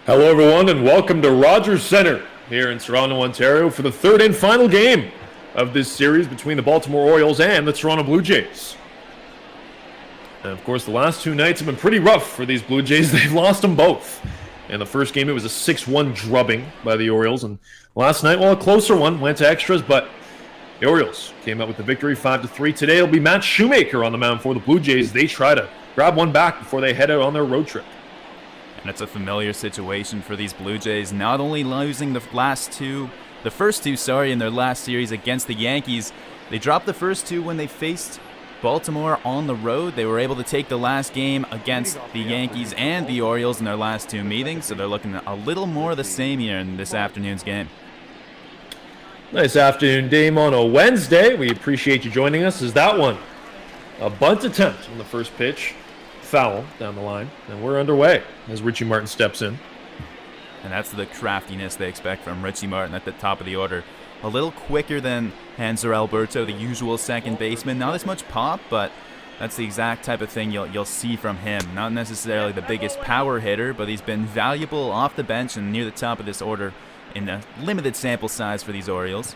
Hello everyone and welcome to Rogers Center here in Toronto, Ontario for the third and final game of this series between the Baltimore Orioles and the Toronto Blue Jays. And of course the last two nights have been pretty rough for these Blue Jays. They've lost them both. In the first game it was a 6-1 drubbing by the Orioles, and last night, well, a closer one, went to extras, but The Orioles came out with the victory 5-3. Today it'll be Matt Shoemaker on the mound for the Blue Jays. They try to grab one back before they head out on their road trip. And it's a familiar situation for these Blue Jays, not only losing the first two in their last series against the Yankees. They dropped the first two when they faced Baltimore on the road. They were able to take the last game against the Yankees and the Orioles in their last two meetings, so they're looking at a little more of the same here in this afternoon's game. Nice afternoon game on a Wednesday. We appreciate you joining us. Is that one a bunt attempt on the first pitch? Foul down the line, and we're underway as Richie Martin steps in. And that's the craftiness they expect from Richie Martin at the top of the order. A little quicker than Hanser Alberto, the usual second baseman. Not as much pop, but that's the exact type of thing you'll see from him. Not necessarily the biggest power hitter, but he's been valuable off the bench and near the top of this order in a limited sample size for these Orioles.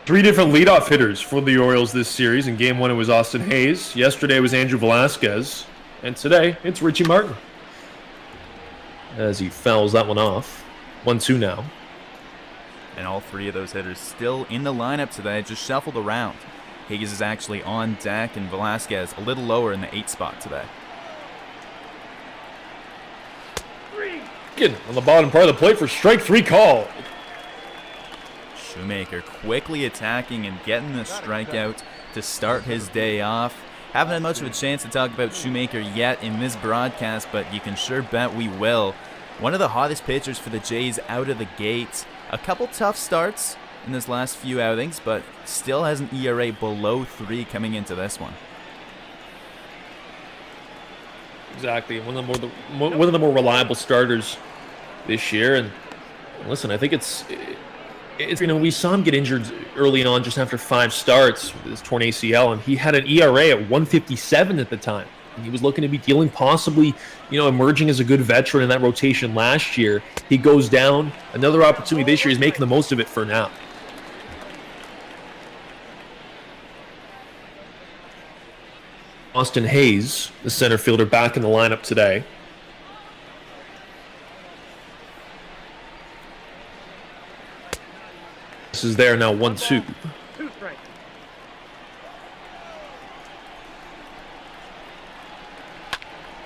3 different leadoff hitters for the Orioles this series. In game 1, it was Austin Hayes. Yesterday it was Andrew Velasquez. And today, it's Richie Martin, as he fouls that one off. 1-2 now. And all 3 of those hitters still in the lineup today, just shuffled around. Hayes is actually on deck, and Velasquez a little lower in the 8th spot today. On the bottom part of the plate for strike 3 call. Shoemaker quickly attacking and getting the strikeout to start his day off. Haven't had much of a chance to talk about Shoemaker yet in this broadcast, but you can sure bet we will. One of the hottest pitchers for the Jays out of the gate. A couple tough starts in his last few outings, but still has an ERA below 3 coming into this one. Exactly, one of the more reliable starters this year. And listen, I think it's we saw him get injured early on, just after 5 starts with his torn ACL, and he had an ERA at 157 at the time. And he was looking to be dealing, possibly, emerging as a good veteran in that rotation last year. He goes down. Another opportunity this year. He's making the most of it for now. Austin Hayes, the center fielder, back in the lineup today. This is there now, 1-2.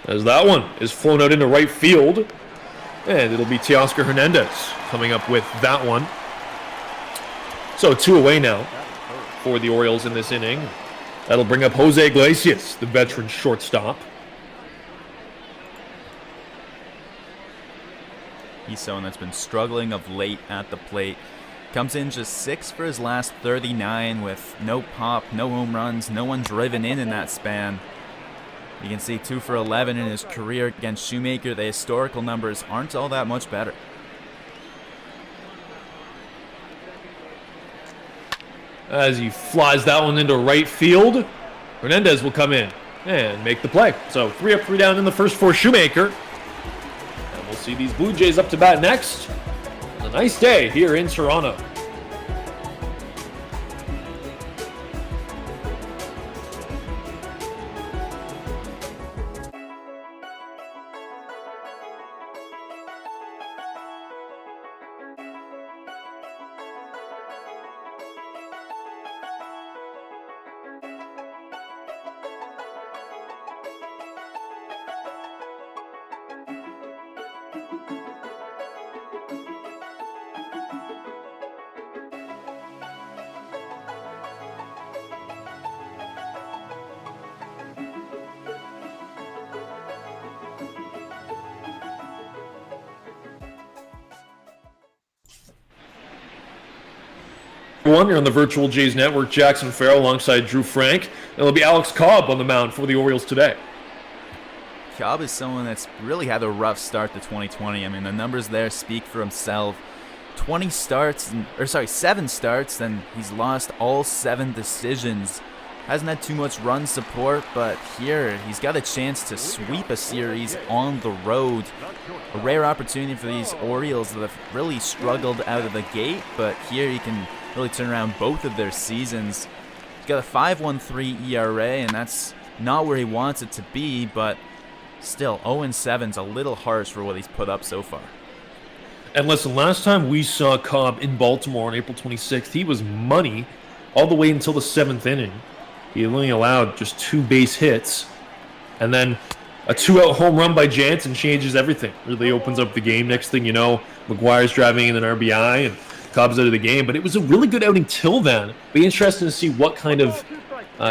As that one is flown out into right field. And it'll be Teoscar Hernandez coming up with that one. So 2 away now for the Orioles in this inning. That'll bring up Jose Iglesias, the veteran shortstop. He's someone that's been struggling of late at the plate. Comes in just 6 for his last 39 with no pop, no home runs, no one driven in that span. You can see 2 for 11 in his career against Shoemaker. The historical numbers aren't all that much better. As he flies that one into right field, Hernandez will come in and make the play. So 3 up, 3 down in the first for Shoemaker. And we'll see these Blue Jays up to bat next. A nice day here in Toronto. You're on the Virtual Jays Network. Jackson Farough alongside Drew Frank. It'll be Alex Cobb on the mound for the Orioles today. Cobb is someone that's really had a rough start to 2020. I mean, the numbers there speak for himself. 7 starts, and he's lost all 7 decisions. Hasn't had too much run support, but here he's got a chance to sweep a series on the road. A rare opportunity for these Orioles that have really struggled out of the gate, but here he can really turn around both of their seasons. He's got a 5.13 ERA, and that's not where he wants it to be, but still 0-7's a little harsh for what he's put up so far. And listen, last time we saw Cobb in Baltimore on April 26th, he was money all the way until the 7th inning. He only allowed just 2 base hits. And then a 2-out home run by Jansen changes everything. Really opens up the game. Next thing you know, McGuire's driving in an RBI and Cobb's out of the game. But it was a really good outing till then. Be interesting to see what kind of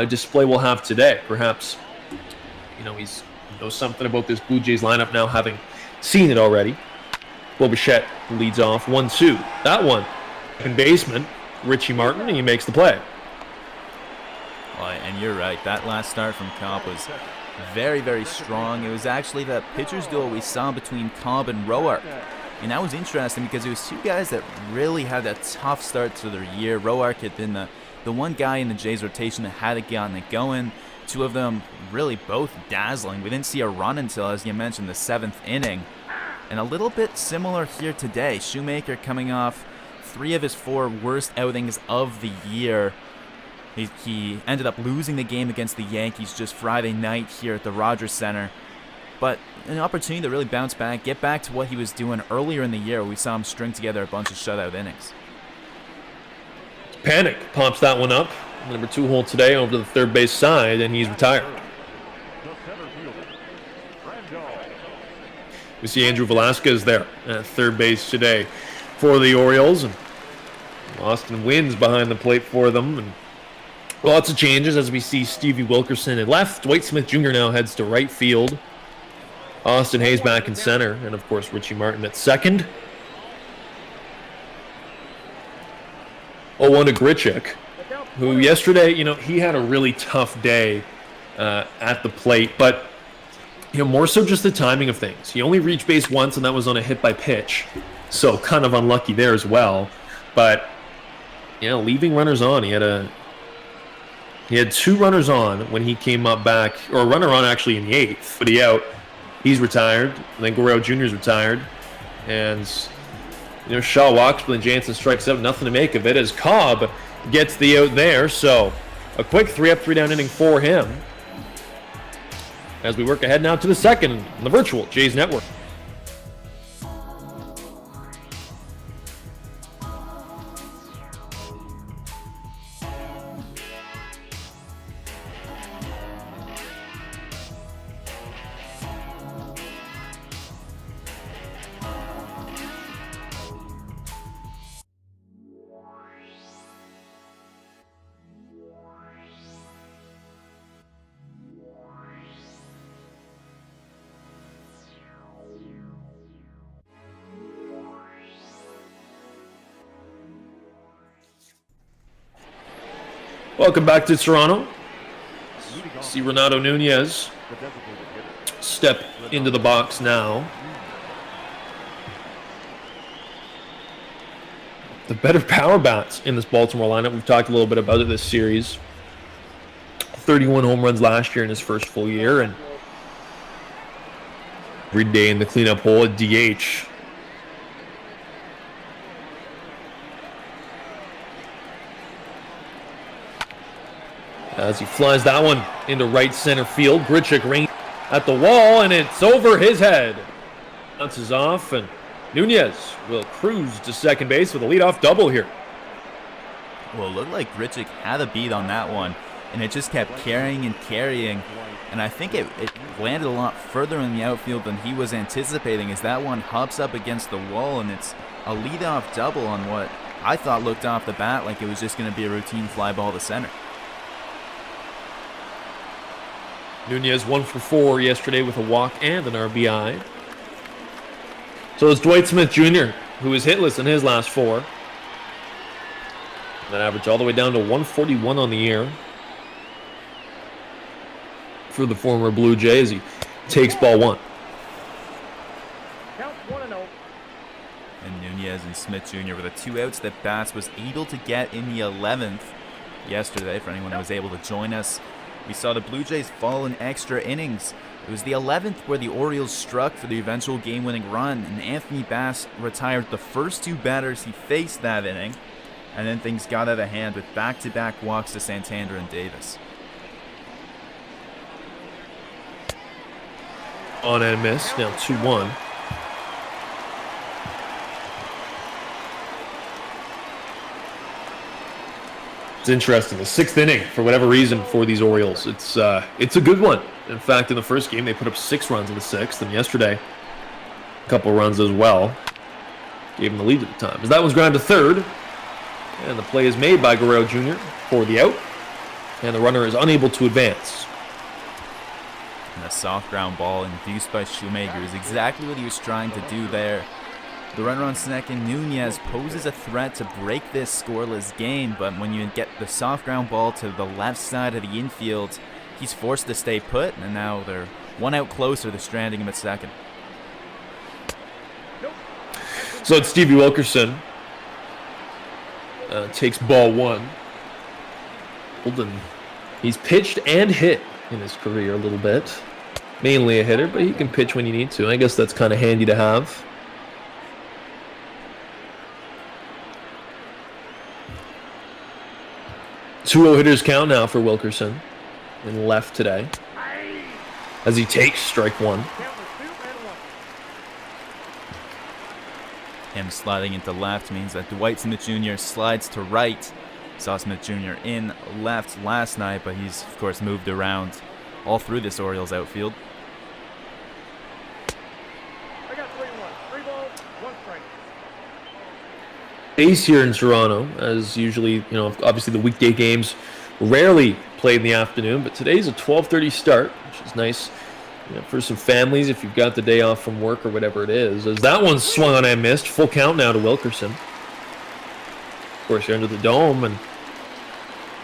display we'll have today. Perhaps, he knows something about this Blue Jays lineup now, having seen it already. Bichette leads off 1-2. That one, second baseman Richie Martin, and he makes the play. Well, and you're right. That last start from Cobb was very, very strong. It was actually the pitcher's duel we saw between Cobb and Roark. And that was interesting because it was 2 guys that really had a tough start to their year. Roark had been the one guy in the Jays rotation that had gotten it going. 2 of them really both dazzling. We didn't see a run until, as you mentioned, the 7th inning. And a little bit similar here today. Shoemaker coming off 3 of his 4 worst outings of the year. He ended up losing the game against the Yankees just Friday night here at the Rogers Center. But an opportunity to really bounce back, get back to what he was doing earlier in the year. We saw him string together a bunch of shutout innings. Panic pumps that one up. Number 2 hole today over to the third base side, and he's retired. We see Andrew Velasquez there at third base today for the Orioles. And Austin wins behind the plate for them. And lots of changes as we see Stevie Wilkerson at left. Dwight Smith Jr. now heads to right field. Austin Hayes back in center. And, of course, Richie Martin at second. 0-1 to Grichuk, who yesterday, he had a really tough day at the plate. But more so just the timing of things. He only reached base once, and that was on a hit by pitch. So kind of unlucky there as well. But, leaving runners on. He had 2 runners on when he came up back, or a runner on actually in the 8th. But he's retired. And then Guerrero Jr. is retired. And, Shaw walks, but then Jansen strikes out. Nothing to make of it as Cobb gets the out there. So a quick 3-up, 3-down inning for him. As we work ahead now to the second on the virtual Jays Network. Welcome back to Toronto. See Renato Nunez step into the box now. The better power bats in this Baltimore lineup. We've talked a little bit about it this series. 31 home runs last year in his first full year, and every day in the cleanup hole at DH. As he flies that one into right center field, Grichuk range at the wall, and it's over his head. Bounces off, and Nunez will cruise to second base with a leadoff double here. Well, it looked like Grichuk had a beat on that one, and it just kept carrying and carrying. And I think it landed a lot further in the outfield than he was anticipating, as that one hops up against the wall, and it's a leadoff double on what I thought looked off the bat like it was just going to be a routine fly ball to center. Nunez 1 for 4 yesterday with a walk and an RBI. So it's Dwight Smith Jr., who is hitless in his last 4. That average all the way down to 141 on the year for the former Blue Jay as he takes ball 1. Count 1-0. And Nunez and Smith Jr. with the 2 outs that Bass was able to get in the 11th yesterday. For anyone who was able to join us, we saw the Blue Jays fall in extra innings. It was the 11th where the Orioles struck for the eventual game-winning run, and Anthony Bass retired the first 2 batters he faced that inning, and then things got out of hand with back-to-back walks to Santander and Davis. On and miss, now 2-1. It's interesting. The 6th inning, for whatever reason, for these Orioles, it's a good one. In fact, in the first game, they put up 6 runs in the 6th, and yesterday, a couple runs as well. Gave them the lead at the time. As that one's grounded to third, and the play is made by Guerrero Jr. for the out, and the runner is unable to advance. And a soft ground ball induced by Shoemaker is exactly what he was trying to do there. The runner on second, Nunez, poses a threat to break this scoreless game, but when you get the soft ground ball to the left side of the infield, he's forced to stay put, and now they're 1 out closer to stranding him at second. So it's Stevie Wilkerson. Takes ball 1. Holden, he's pitched and hit in his career a little bit. Mainly a hitter, but he can pitch when you need to. I guess that's kind of handy to have. Two hitters count now for Wilkerson in left today as he takes strike 1. Him sliding into left means that Dwight Smith Jr. slides to right. Saw Smith Jr. in left last night, but he's, of course, moved around all through this Orioles outfield. I got 3-1. 3 balls, 1 strike. Days here in Toronto, as usually, obviously the weekday games rarely played in the afternoon, but today's a 12:30 start, which is nice for some families if you've got the day off from work or whatever it is. As that one swung on and missed, full count now to Wilkerson. Of course, you're under the dome, and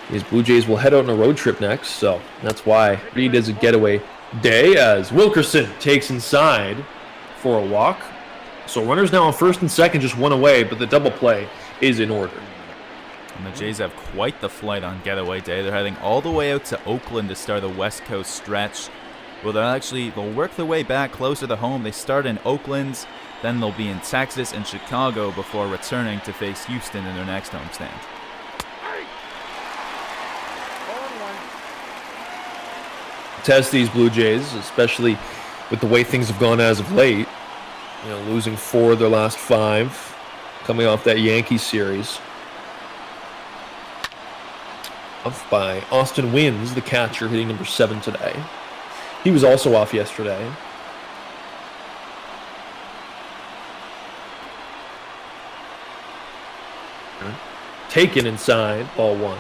these Blue Jays will head out on a road trip next, so that's why Reed is a getaway day as Wilkerson takes inside for a walk. So runners now on first and second, just 1 away, but the double play is in order. And the Jays have quite the flight on getaway day. They're heading all the way out to Oakland to start the West Coast stretch. Well, they'll work their way back closer to home. They start in Oakland, then they'll be in Texas and Chicago before returning to face Houston in their next homestand. Test these Blue Jays, especially with the way things have gone as of late. Losing 4 of their last 5, coming off that Yankees series. Off by Austin Wynns, the catcher, hitting number 7 today. He was also off yesterday. Taken inside, ball 1.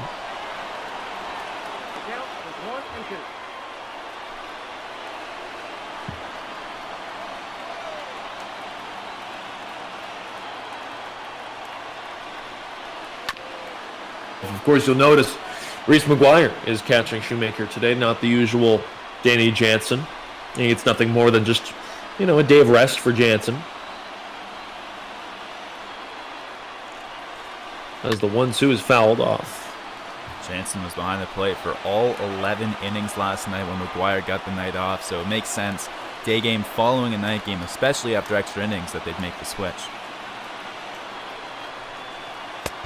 Of course, you'll notice Reese McGuire is catching Shoemaker today, not the usual Danny Jansen. I think it's nothing more than just, a day of rest for Jansen. As the 1-2 is fouled off. Jansen was behind the plate for all 11 innings last night when McGuire got the night off, so it makes sense, day game following a night game, especially after extra innings, that they'd make the switch.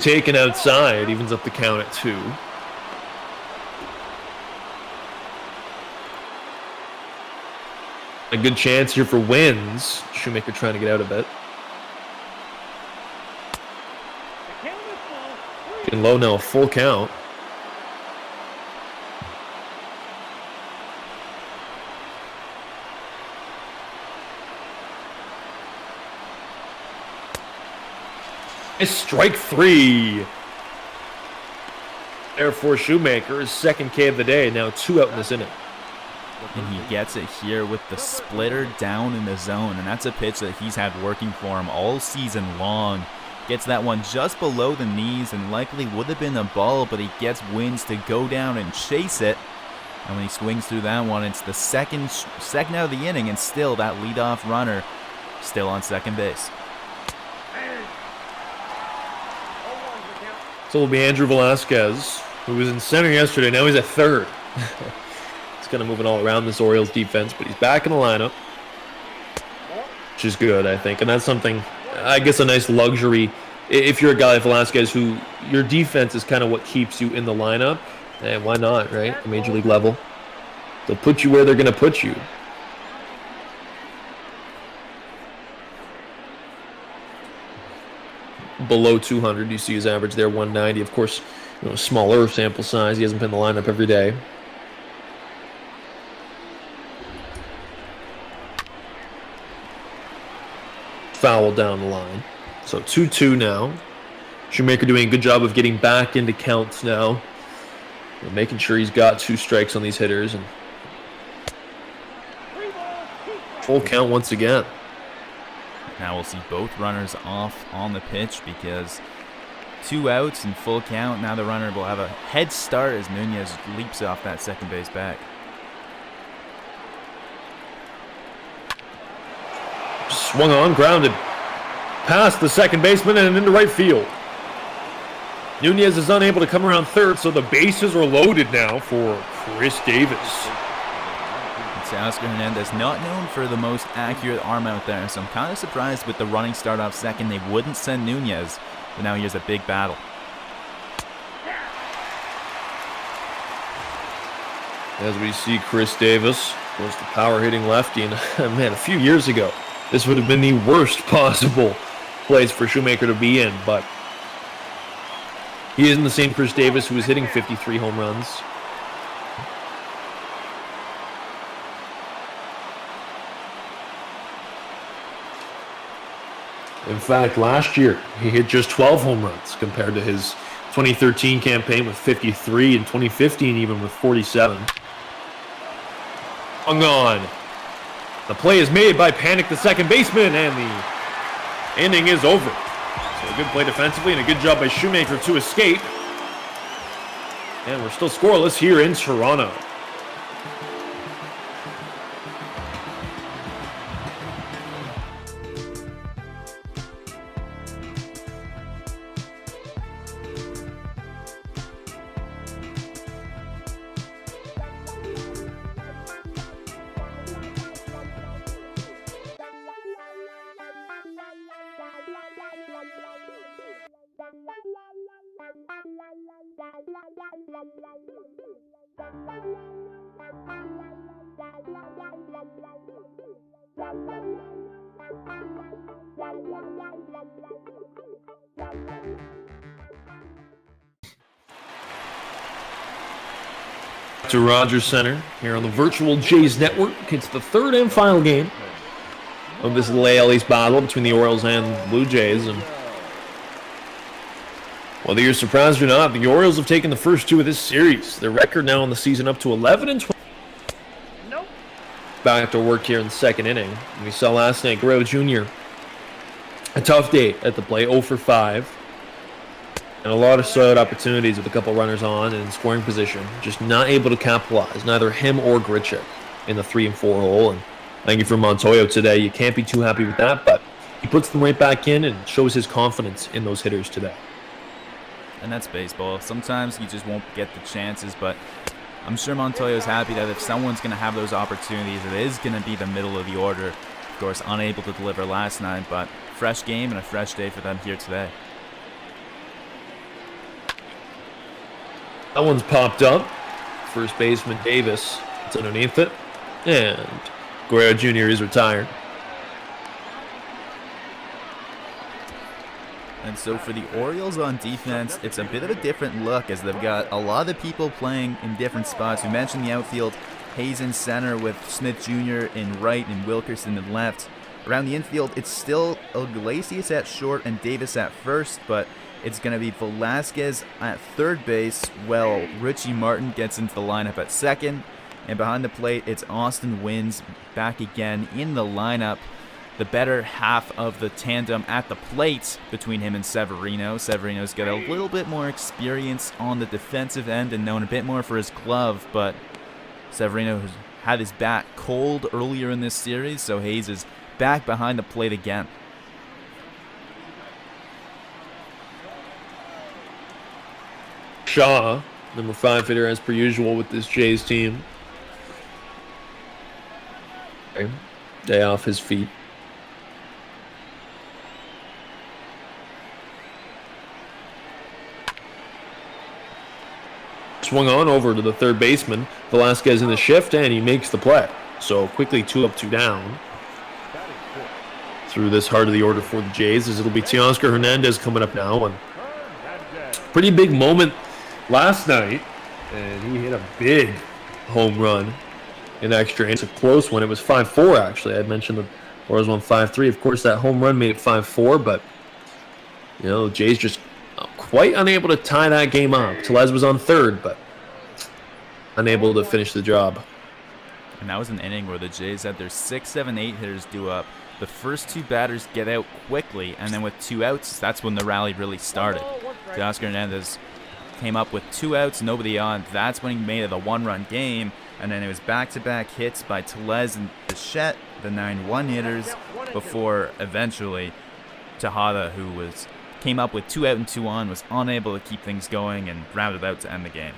Taken outside, evens up the count at 2. A good chance here for Wins. Shoemaker trying to get out a bit. Getting low now, full count. It's strike 3. Therefore, Shoemaker, his second K of the day, now 2 out in this inning. And he gets it here with the splitter down in the zone, and that's a pitch that he's had working for him all season long. Gets that one just below the knees and likely would have been a ball, but he gets Wins to go down and chase it. And when he swings through that one, it's the second out of the inning, and still that leadoff runner still on second base. So it'll be Andrew Velasquez, who was in center yesterday. Now he's at third. He's kind of moving all around this Orioles defense, but he's back in the lineup, which is good, I think. And that's something, I guess, a nice luxury. If you're a guy like Velasquez, who your defense is kind of what keeps you in the lineup, and why not, right? At Major League level. They'll put you where they're going to put you. Below 200, you see his average there, 190. Of course, smaller sample size. He hasn't been in the lineup every day. Foul down the line. So 2-2 now. Shoemaker doing a good job of getting back into counts now. Making sure he's got 2 strikes on these hitters. And full count once again. Now we'll see both runners off on the pitch because 2 outs and full count. Now the runner will have a head start as Nunez leaps off that second base bag. Swung on, grounded past the second baseman and into right field. Nunez is unable to come around third, so the bases are loaded now for Chris Davis. Oscar Hernandez not known for the most accurate arm out there, so I'm kind of surprised with the running start off second they wouldn't send Nunez, but now here's a big battle. As we see Chris Davis, of course the power hitting lefty, and man, a few years ago this would have been the worst possible place for Shoemaker to be in, but he isn't the same Chris Davis who was hitting 53 home runs. In fact, last year, he hit just 12 home runs compared to his 2013 campaign with 53 and 2015 even with 47. Hung on. The play is made by Panic, the second baseman, and the inning is over. So a good play defensively and a good job by Shoemaker to escape. And we're still scoreless here in Toronto. To Rogers Center here on the virtual Jays Network. It's the third and final game of this AL East battle between the Orioles and Blue Jays. And whether you're surprised or not, the Orioles have taken the first 2 of this series. Their record now on the season up to 11-20. Nope. Back to work here in the second inning. We saw last night Guerrero Jr. a tough day at the plate, 0 for 5. And a lot of solid opportunities with a couple runners on and in scoring position. Just not able to capitalize, neither him or Grichuk in the 3 and 4 hole. And thank you for Montoyo today. You can't be too happy with that, but he puts them right back in and shows his confidence in those hitters today. And that's baseball. Sometimes you just won't get the chances, but I'm sure Montoyo's happy that if someone's going to have those opportunities, it is going to be the middle of the order. Of course, unable to deliver last night, but fresh game and a fresh day for them here today. That one's popped up. First baseman Davis. It's underneath it. And Guerrero Jr. is retired. And so for the Orioles on defense, it's a bit of a different look as they've got a lot of people playing in different spots. We mentioned the outfield, Hayes in center with Smith Jr. in right and Wilkerson in left. Around the infield, it's still Iglesias at short and Davis at first, but it's going to be Velasquez at third base. Well, Richie Martin gets into the lineup at second. And behind the plate, it's Austin Wynns back again in the lineup. The better half of the tandem at the plate between him and Severino. Severino's got a little bit more experience on the defensive end and known a bit more for his glove, but Severino has had his bat cold earlier in this series, so Hayes is back behind the plate again. Shaw, number 5 hitter as per usual with this Jays team. Okay. Day off his feet. Swung on over to the third baseman. Velasquez in the shift, and he makes the play. So quickly 2 up, 2 down. Through this heart of the order for the Jays, as it'll be Teoscar Hernandez coming up now. And pretty big moment last night, and he hit a big home run in extra innings. It's a close one. It was 5-4, actually. I had mentioned the Orioles won 5-3. Of course, that home run made it 5-4, but, you know, Jays just quite unable to tie that game up. Tellez was on third, but unable to finish the job. And that was an inning where the Jays had their 6, 7, 8 hitters due up. The first two batters get out quickly, and then with 2 outs, that's when the rally really started. Teoscar Hernandez came up with 2 outs, nobody on. That's when he made it a 1-run game, and then it was back-to-back hits by Tellez and Bichette, the 9-1 hitters, before eventually Tejada, who came up with 2 out and 2 on, was unable to keep things going and rounded out to end the game.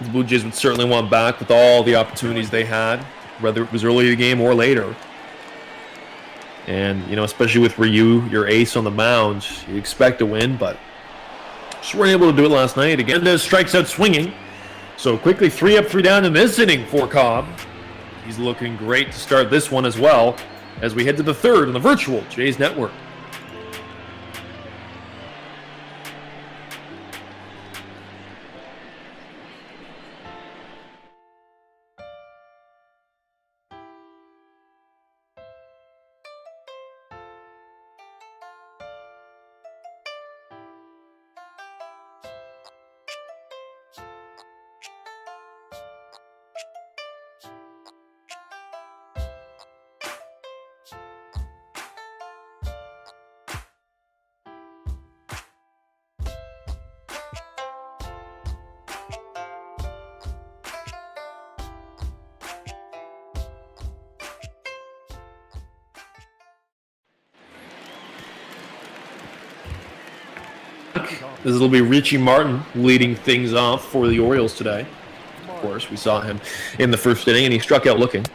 The Blue Jays would certainly want back with all the opportunities they had, whether it was early in the game or later. And, you know, especially with Ryu, your ace on the mound, you expect a win, but just weren't able to do it last night. Again, Hernandez strikes out swinging. So quickly 3 up, 3 down in this inning for Cobb. He's looking great to start this one as well as we head to the third on the virtual Jays Network. This will be Richie Martin leading things off for the Orioles today. Of course, we saw him in the first inning, and he struck out looking.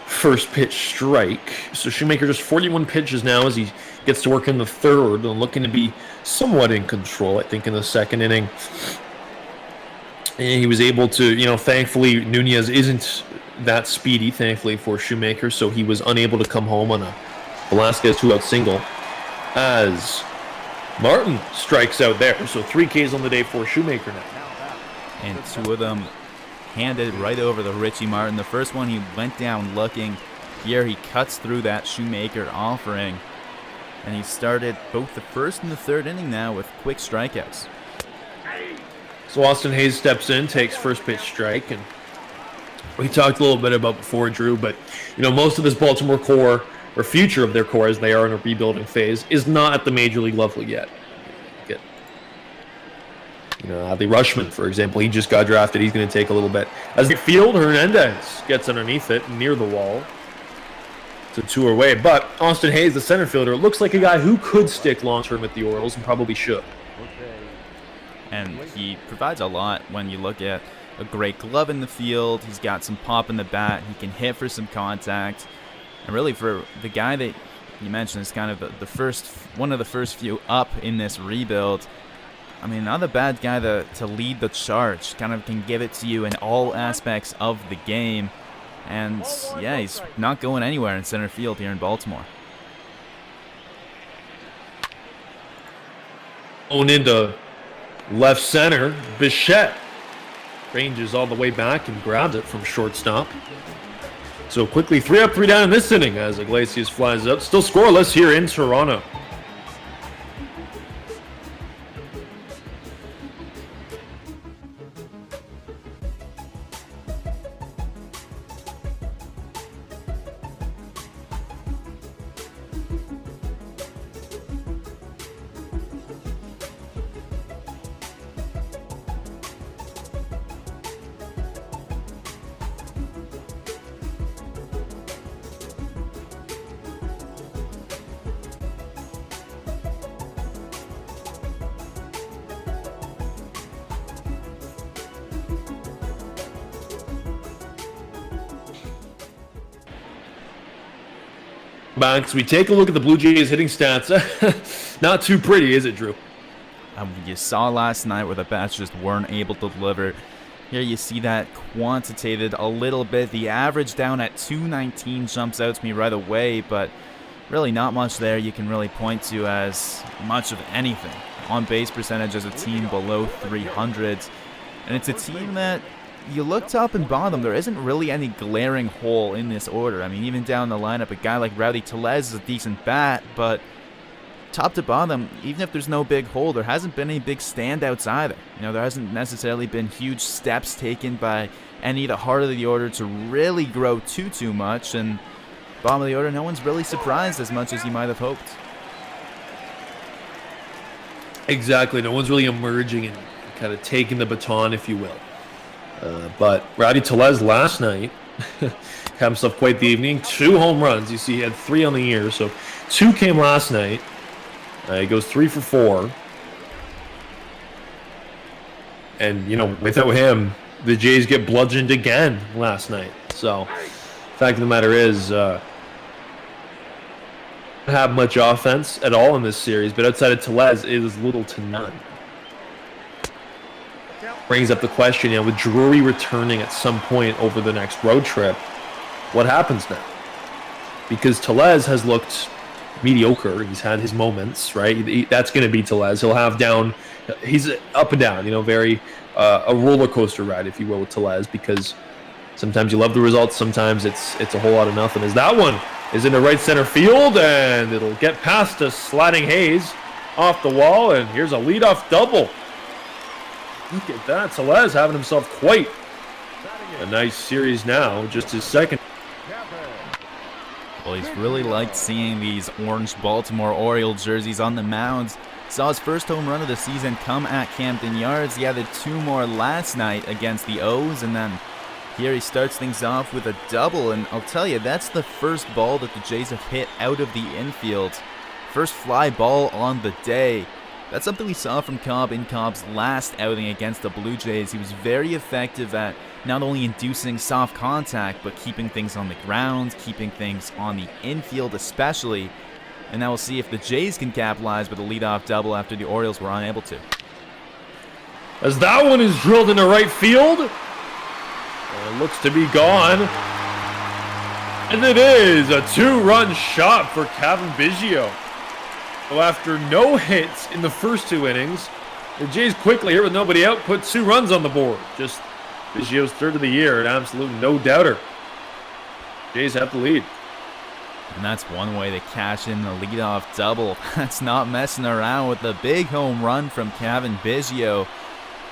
First pitch strike. So Shoemaker just 41 pitches now as he gets to work in the third and looking to be somewhat in control, I think, in the second inning. And he was able to, you know, thankfully Nunez isn't that speedy, thankfully, for Shoemaker, so he was unable to come home on a Velasquez 2-out single as Martin strikes out there. So 3 Ks on the day for Shoemaker now. And 2 of them handed right over to Richie Martin. The first one, he went down looking. Here he cuts through that Shoemaker offering. And he started both the first and the third inning now with quick strikeouts. So Austin Hayes steps in, takes first pitch strike. And we talked a little bit about before, Drew, but, you know, most of this Baltimore core, or future of their core as they are in a rebuilding phase, is not at the major league level yet. Get, you know, Adley Rushman, for example, he just got drafted. He's going to take a little bit. As the field, Hernandez gets underneath it, near the wall. It's a 2 away. But Austin Hayes, the center fielder, looks like a guy who could stick long-term with the Orioles and probably should. And he provides a lot when you look at a great glove in the field. He's got some pop in the bat. He can hit for some contact. And really, for the guy that you mentioned is kind of one of the first few up in this rebuild, I mean, not a bad guy to lead the charge. Kind of can give it to you in all aspects of the game. And, yeah, he's not going anywhere in center field here in Baltimore. Going into left center, Bichette ranges all the way back and grabs it from shortstop. So quickly 3 up, 3 down in this inning as Iglesias flies up. Still scoreless here in Toronto. Back as we take a look at the Blue Jays hitting stats. Not too pretty, is it, Drew? You saw last night where the bats just weren't able to deliver. Here you see that quantitated a little bit. The average down at 219 jumps out to me right away, but really not much there you can really point to as much of anything. On base percentage as a team below 300. And it's a team that you look top and bottom, there isn't really any glaring hole in this order. I mean, even down the lineup, a guy like Rowdy Tellez is a decent bat, but top to bottom, even if there's no big hole, there hasn't been any big standouts either. You know, there hasn't necessarily been huge steps taken by any of the heart of the order to really grow too much, and bottom of the order, no one's really surprised as much as you might have hoped. Exactly. No one's really emerging and kind of taking the baton, if you will. But Rowdy Tellez last night had himself quite the evening. 2 home runs. You see he had 3 on the year, so 2 came last night. He goes 3 for 4. And, you know, without him, the Jays get bludgeoned again last night. So, fact of the matter is, don't have much offense at all in this series, but outside of Tellez, it is little to none. Brings up the question, you know, with Drury returning at some point over the next road trip, what happens now? Because Tellez has looked mediocre. He's had his moments, right? That's going to be Tellez. He'll have down, he's up and down, you know, very a roller coaster ride, if you will, with Tellez, because sometimes you love the results, sometimes it's a whole lot of nothing. As that one is in the right center field, and it'll get past a sliding Hayes off the wall, and here's a leadoff double. Look at that, Tellez having himself quite a nice series now, just his second. Well, he's really liked seeing these orange Baltimore Orioles jerseys on the mounds. Saw his first home run of the season come at Camden Yards. He added 2 more last night against the O's, and then here he starts things off with a double. And I'll tell you, that's the first ball that the Jays have hit out of the infield. First fly ball on the day. That's something we saw from Cobb in Cobb's last outing against the Blue Jays. He was very effective at not only inducing soft contact, but keeping things on the ground, keeping things on the infield especially. And now we'll see if the Jays can capitalize with a leadoff double after the Orioles were unable to. As that one is drilled into right field, it looks to be gone. And it is a 2-run shot for Cavan Biggio. So after no hits in the first 2 innings, the Jays quickly, here with nobody out, put 2 runs on the board. Just Biggio's 3rd of the year, an absolute no-doubter. Jays have the lead. And that's one way to cash in the leadoff double. That's not messing around with the big home run from Cavan Biggio.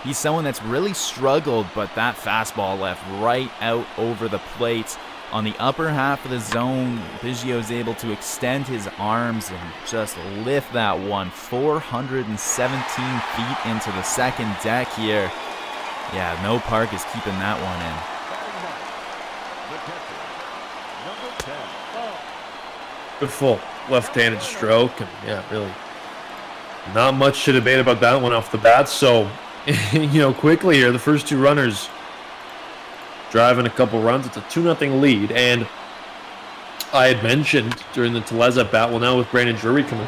He's someone that's really struggled, but that fastball left right out over the plate. On the upper half of the zone, Biggio is able to extend his arms and just lift that one 417 feet into the second deck here. Yeah, no park is keeping that one in. Beautiful left-handed stroke, and yeah, really not much to debate about that one off the bat. So, you know, quickly here, the first 2 runners driving a couple runs. It's a 2-0 lead, and I had mentioned during the Tellez at bat, well, now with Brandon Drury coming,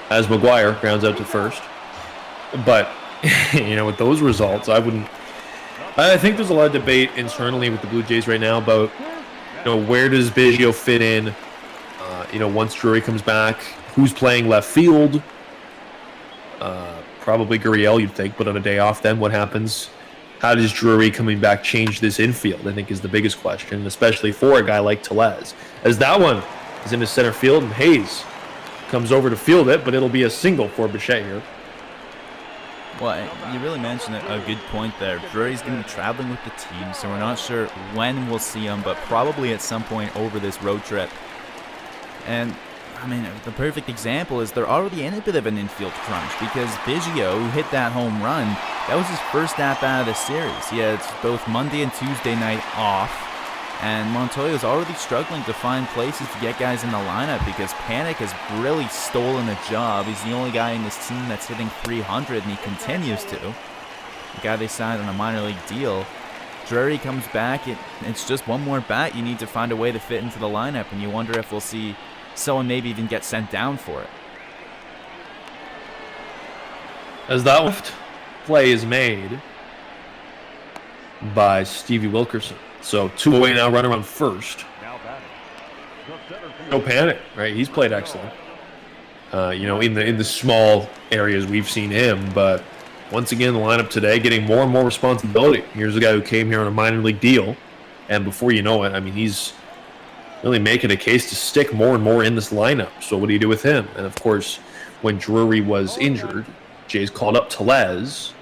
as McGuire grounds out to first. But, you know, with those results, I think there's a lot of debate internally with the Blue Jays right now about, you know, where does Biggio fit in? You know, once Drury comes back, who's playing left field? Probably Gurriel, you'd think, but on a day off, then what happens? How does Drury coming back change this infield, I think, is the biggest question, especially for a guy like Tellez. As that one is into center field, and Hayes comes over to field it, but it'll be a single for Bichette here. Well, you really mentioned a good point there. Drury's going to be traveling with the team, so we're not sure when we'll see him, but probably at some point over this road trip. And, I mean, the perfect example is they're already in a bit of an infield crunch because Biggio, who hit that home run, that was his first at-bat of the series. He had both Monday and Tuesday night off, and Montoya's already struggling to find places to get guys in the lineup because Panic has really stolen a job. He's the only guy in this team that's hitting 300, and he continues to. The guy they signed on a minor league deal. Drury comes back. It's just one more bat you need to find a way to fit into the lineup, and you wonder if we'll see someone maybe even get sent down for it. As that play is made, by Stevie Wilkerson. So 2 away now, runner on first. No panic, right? He's played excellent. In the small areas we've seen him, but once again, the lineup today getting more and more responsibility. Here's a guy who came here on a minor league deal, and before you know it, I mean, he's really making a case to stick more and more in this lineup. So what do you do with him? And of course, when Drury was injured, Jays called up Tellez.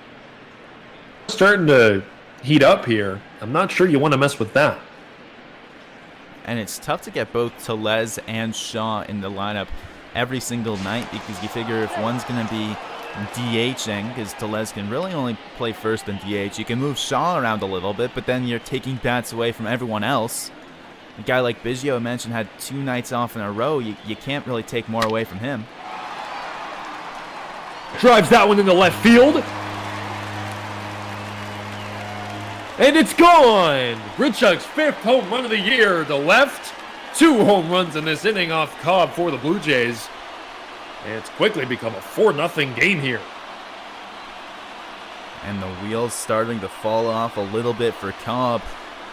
Starting to heat up here. I'm not sure you want to mess with that. And it's tough to get both Tellez and Shaw in the lineup every single night, because you figure if one's going to be DHing, because Tellez can really only play first and DH, you can move Shaw around a little bit, but then you're taking bats away from everyone else. A guy like Biggio I mentioned had 2 nights off in a row. You can't really take more away from him. Drives that one into left field. And it's gone! Grichuk's 5th home run of the year to left. 2 home runs in this inning off Cobb for the Blue Jays. And it's quickly become a 4-0 game here. And the wheels starting to fall off a little bit for Cobb.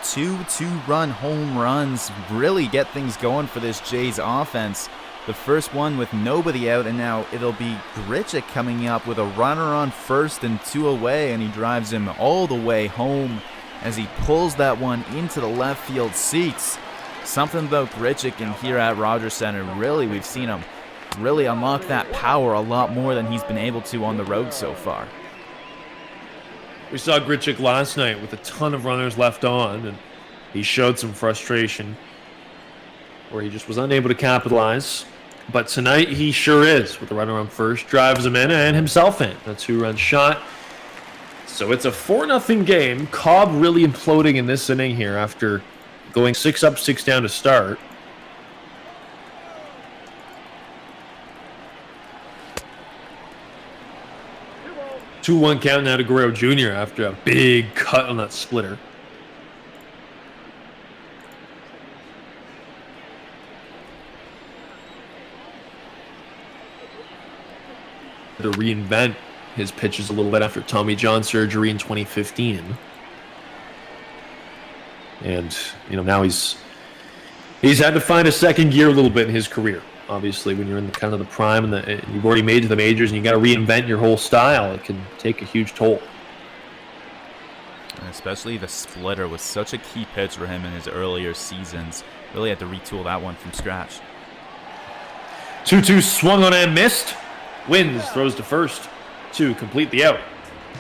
2 2-run home runs really get things going for this Jays offense. The first one with nobody out, and now it'll be Grichuk coming up with a runner on first and 2 away, and he drives him all the way home as he pulls that one into the left field seats. Something about Grichuk in here at Rogers Center, really, we've seen him really unlock that power a lot more than he's been able to on the road so far. We saw Grichuk last night with a ton of runners left on, and he showed some frustration where he just was unable to capitalize. But tonight he sure is, with the runner on first, drives him in and himself in. A 2-run shot. So it's a 4-0 game. Cobb really imploding in this inning here after going 6 up, 6 down to start. Two 2-1 count now to Guerrero Jr. after a big cut on that splitter. To reinvent his pitches a little bit after Tommy John surgery in 2015. And, now he's had to find a second gear a little bit in his career. Obviously, when you're in the kind of the prime and you've already made it to the majors and you got to reinvent your whole style, it can take a huge toll. And especially the splitter was such a key pitch for him in his earlier seasons. Really had to retool that one from scratch. 2-2 swung on and missed. Wins, throws to first to complete the out.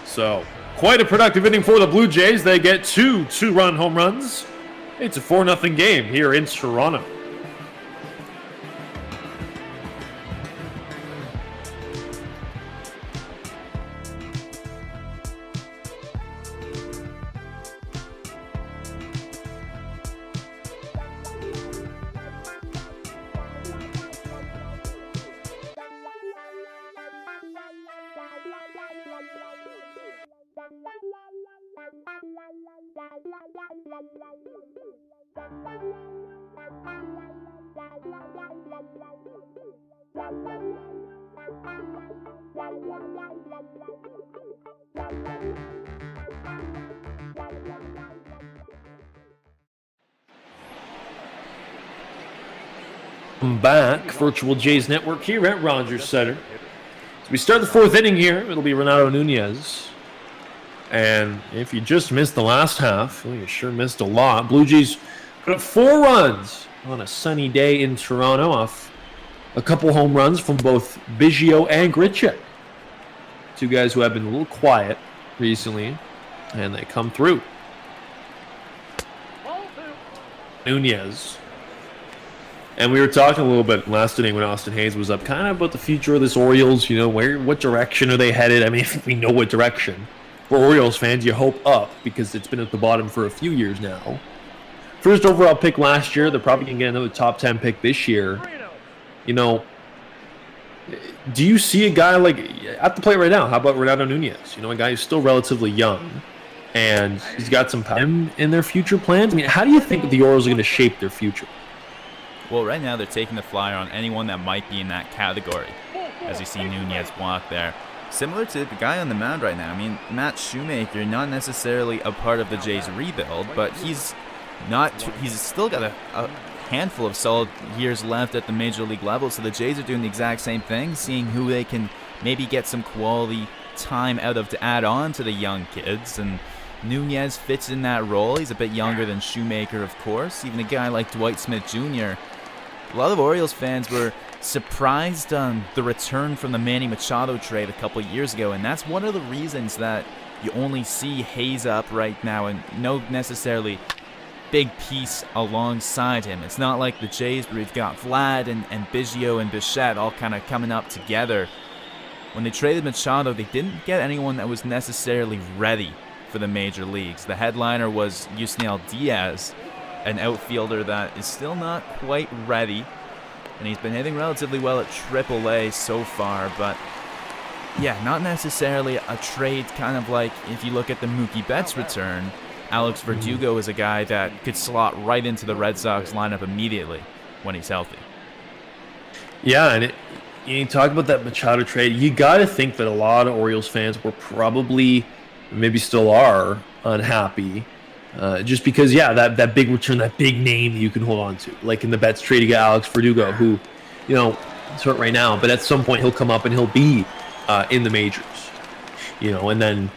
So, quite a productive inning for the Blue Jays. They get 2 2-run home runs. It's a 4-0 game here in Toronto. Back, Virtual Jays Network here at Rogers Center. So we start the 4th inning here. It'll be Renato Nunez. And if you just missed the last half, well, you sure missed a lot. Blue Jays put up 4 runs on a sunny day in Toronto off a couple home runs from both Biggio and Grichuk. 2 guys who have been a little quiet recently, and they come through. Nunez. And we were talking a little bit last inning when Austin Hayes was up, kind of about the future of this Orioles, what direction are they headed? I mean, we know what direction. For Orioles fans, you hope up, because it's been at the bottom for a few years now. First overall pick last year, they're probably going to get another top 10 pick this year. Do you see a guy like, at the plate right now, how about Renato Nunez? A guy who's still relatively young, and he's got some power in their future plans. I mean, how do you think the Orioles are going to shape their future? Well, right now they're taking the flyer on anyone that might be in that category. As you see Nunez block there. similar to the guy on the mound right now. I mean, Matt Shoemaker, not necessarily a part of the Jays rebuild, but he's still got a handful of solid years left at the major league level. So the Jays are doing the exact same thing, seeing who they can maybe get some quality time out of to add on to the young kids. And Nunez fits in that role. He's a bit younger than Shoemaker, of course. Even a guy like Dwight Smith Jr. A lot of Orioles fans were surprised on the return from the Manny Machado trade a couple years ago, and that's one of the reasons that you only see Hayes up right now and no necessarily big piece alongside him. It's not like the Jays where we've got Vlad and Biggio and Bichette all kind of coming up together. When they traded Machado, they didn't get anyone that was necessarily ready for the major leagues. The headliner was Yusniel Diaz, an outfielder that is still not quite ready, and he's been hitting relatively well at AAA so far, but yeah, not necessarily a trade kind of like if you look at the Mookie Betts return. Alex Verdugo is a guy that could slot right into the Red Sox lineup immediately when he's healthy. Yeah, and you talk about that Machado trade, you got to think that a lot of Orioles fans were probably, maybe still are, unhappy. Just because, yeah, that big return, that big name that you can hold on to. Like in the Betts trade, you got Alex Verdugo, who, it's hurt right now, but at some point he'll come up and he'll be in the majors. And then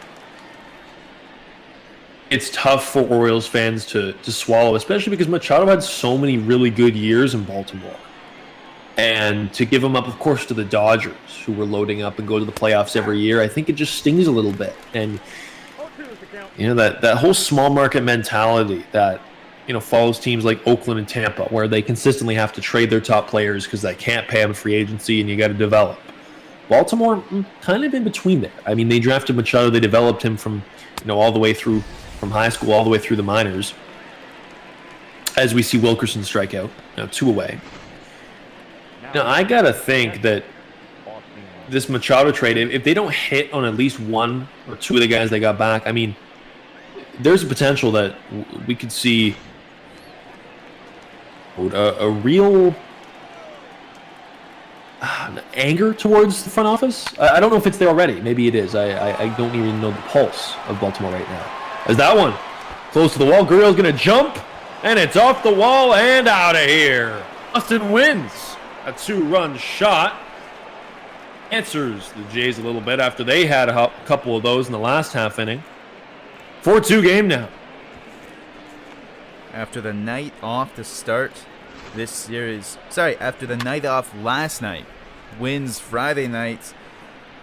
it's tough for Orioles fans to swallow, especially because Machado had so many really good years in Baltimore. And to give him up, of course, to the Dodgers, who were loading up and go to the playoffs every year, I think it just stings a little bit. And that whole small market mentality that follows teams like Oakland and Tampa, where they consistently have to trade their top players because they can't pay them free agency and you got to develop. Baltimore kind of in between there. I mean, they drafted Machado, they developed him from all the way through from high school all the way through the minors. As we see Wilkerson strike out, 2 away. Now I gotta think that this Machado trade, if they don't hit on at least 1 or 2 of the guys they got back, I mean, there's a potential that we could see a real anger towards the front office. I don't know if it's there already. Maybe it is. I don't even know the pulse of Baltimore right now. As that one close to the wall, Gurriel's going to jump, and it's off the wall and out of here. Austin wins a 2-run shot. Answers the Jays a little bit after they had a couple of those in the last half inning. 4-2 game now. After the night off to start this series, after the night off last night, wins Friday night,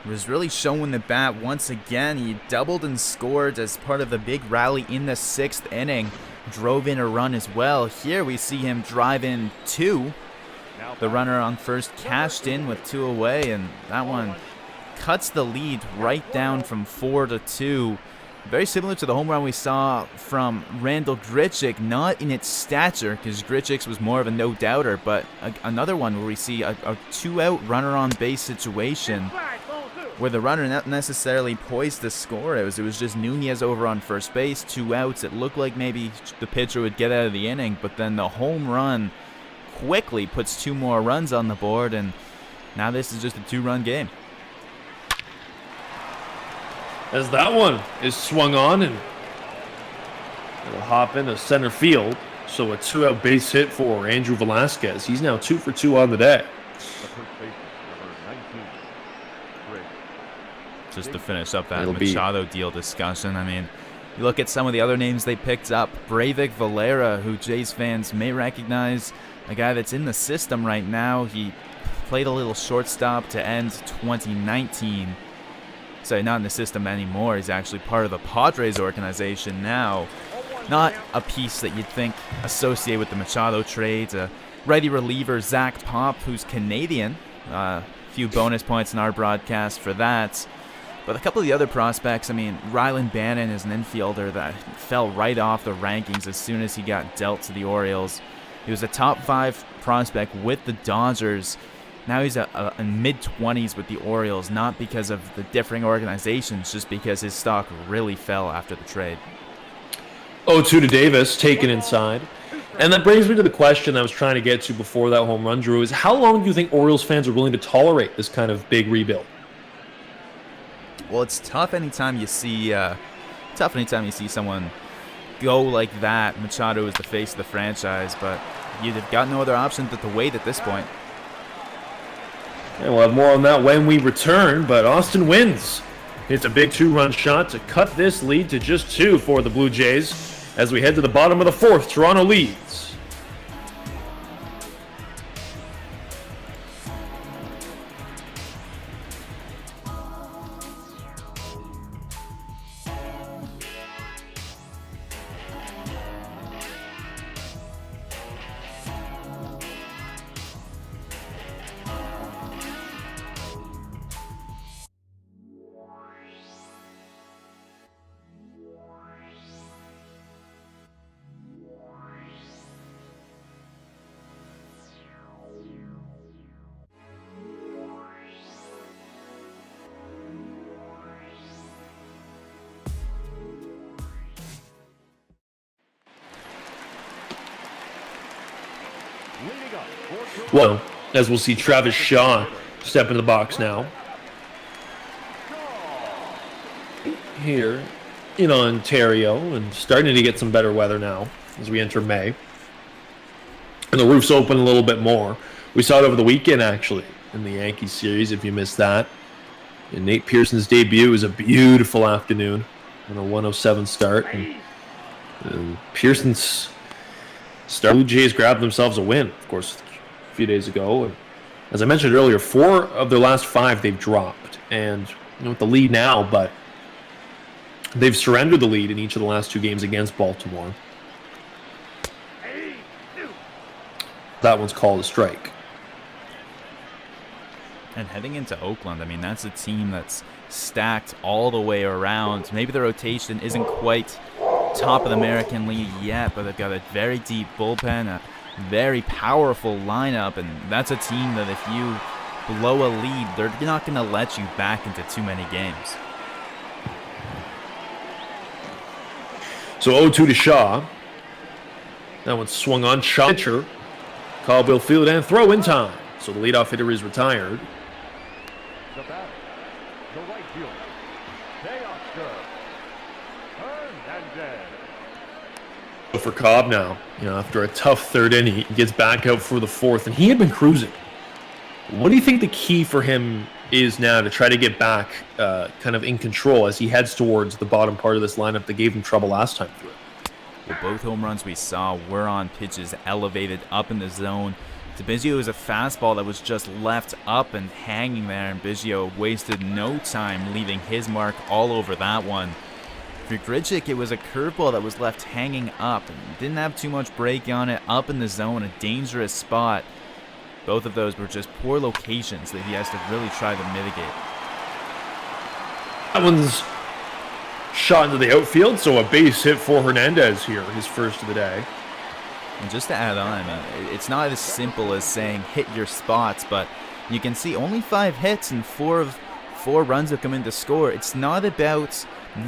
was really showing the bat once again. He doubled and scored as part of the big rally in the 6th inning. Drove in a run as well. Here we see him drive in 2. The runner on first cashed in with 2 away, and that one cuts the lead right down from 4-2. Very similar to the home run we saw from Randall Grichuk, not in its stature, because Grichuk's was more of a no-doubter, but another one where we see a 2-out runner-on-base situation where the runner not necessarily poised to score. It was just Nunez over on first base, 2 outs. It looked like maybe the pitcher would get out of the inning, but then the home run quickly puts 2 more runs on the board, and now this is just a 2-run game. As that one is swung on, and it'll hop into center field. So a 2-out base hit for Andrew Velasquez. He's now 2 for 2 on the day. Just to finish up that Machado deal discussion, I mean, you look at some of the other names they picked up. Breivik Valera, who Jays fans may recognize, a guy that's in the system right now. He played a little shortstop to end 2019. So not in the system anymore. He's actually part of the Padres organization now. Not a piece that you'd think associated with the Machado trades. A righty reliever, Zach Pop, who's Canadian. A few bonus points in our broadcast for that. But a couple of the other prospects, I mean, Rylan Bannon is an infielder that fell right off the rankings as soon as he got dealt to the Orioles. He was a top 5 prospect with the Dodgers. Now he's a mid-20s with the Orioles, not because of the differing organizations, just because his stock really fell after the trade. 0-2 to Davis, taken inside. And that brings me to the question I was trying to get to before that home run, Drew, is how long do you think Orioles fans are willing to tolerate this kind of big rebuild? Well, it's tough anytime you see someone go like that. Machado is the face of the franchise, but you'd have got no other option but to wait at this point. And we'll have more on that when we return, but Austin wins. Hits a big 2-run shot to cut this lead to just 2 for the Blue Jays. As we head to the bottom of the 4th, Toronto leads. Well, as we'll see Travis Shaw step into the box now. Here in Ontario, and starting to get some better weather now as we enter May. And the roof's open a little bit more. We saw it over the weekend, actually, in the Yankees series, if you missed that. And Nate Pearson's debut was a beautiful afternoon on a 107 start. And Pearson's start. Blue Jays grabbed themselves a win, of course, a few days ago. And as I mentioned earlier, 4 of their last 5 they've dropped. And with the lead now, but they've surrendered the lead in each of the last 2 games against Baltimore. That one's called a strike. And heading into Oakland, I mean, that's a team that's stacked all the way around. Maybe the rotation isn't quite top of the American League yet, but they've got a very deep bullpen, a very powerful lineup, and that's a team that if you blow a lead, they're not going to let you back into too many games. So 0-2 to Shaw. That one swung on. Shaw pitcher. Cobb will field and throw in time. So the leadoff hitter is retired. The batter, the right fielder, Teoscar Hernandez. For Cobb now, after a tough 3rd inning, he gets back out for the 4th, and he had been cruising. What do you think the key for him is now to try to get back kind of in control as he heads towards the bottom part of this lineup that gave him trouble last time through? Well, both home runs we saw were on pitches elevated up in the zone. To Biggio was a fastball that was just left up and hanging there, and Biggio wasted no time leaving his mark all over that one. For Grichuk, it was a curveball that was left hanging up and didn't have too much break on it, up in the zone, a dangerous spot. Both of those were just poor locations that he has to really try to mitigate. That one's shot into the outfield, so a base hit for Hernandez here, his first of the day. And just to add on, I mean, it's not as simple as saying hit your spots, but you can see only 5 hits and 4 runs have come in to score. It's not about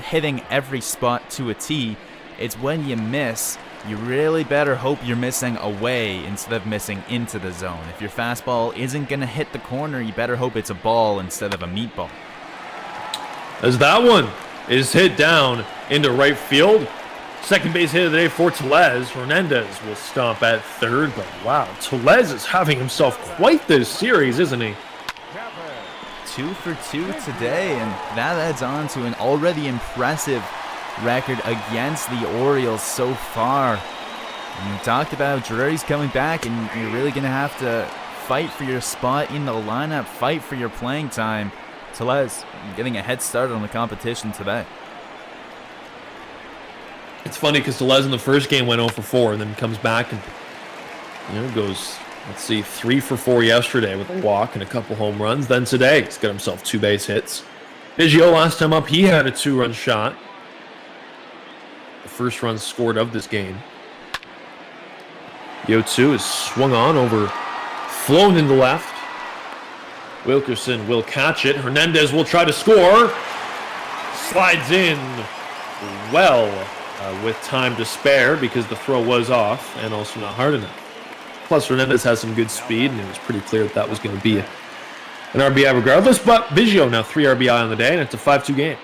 hitting every spot to a T. It's when you miss, you really better hope you're missing away instead of missing into the zone. If your fastball isn't going to hit the corner, you better hope it's a ball instead of a meatball. As that one is hit down into right field. Second base hit of the day for Tellez. Hernandez will stomp at 3rd, but wow, Tellez is having himself quite this series, isn't he? 2 for 2 today, and that adds on to an already impressive record against the Orioles so far. And we talked about Drury's coming back, and you're really going to have to fight for your spot in the lineup, fight for your playing time. Tellez getting a head start on the competition today. It's funny because Tellez in the first game went 0 for 4 and then comes back and goes, let's see, 3 for 4 yesterday with a walk and a couple home runs. Then today he's got himself 2 base hits. Biggio last time up, he had a 2-run shot. The first run scored of this game. The 0-2 is swung on over, flown into left. Wilkerson will catch it. Hernandez will try to score. Slides in well with time to spare because the throw was off and also not hard enough. Plus, Hernandez has some good speed, and it was pretty clear that was going to be an RBI regardless, but Biggio now 3 RBI on the day, and it's a 5-2 game.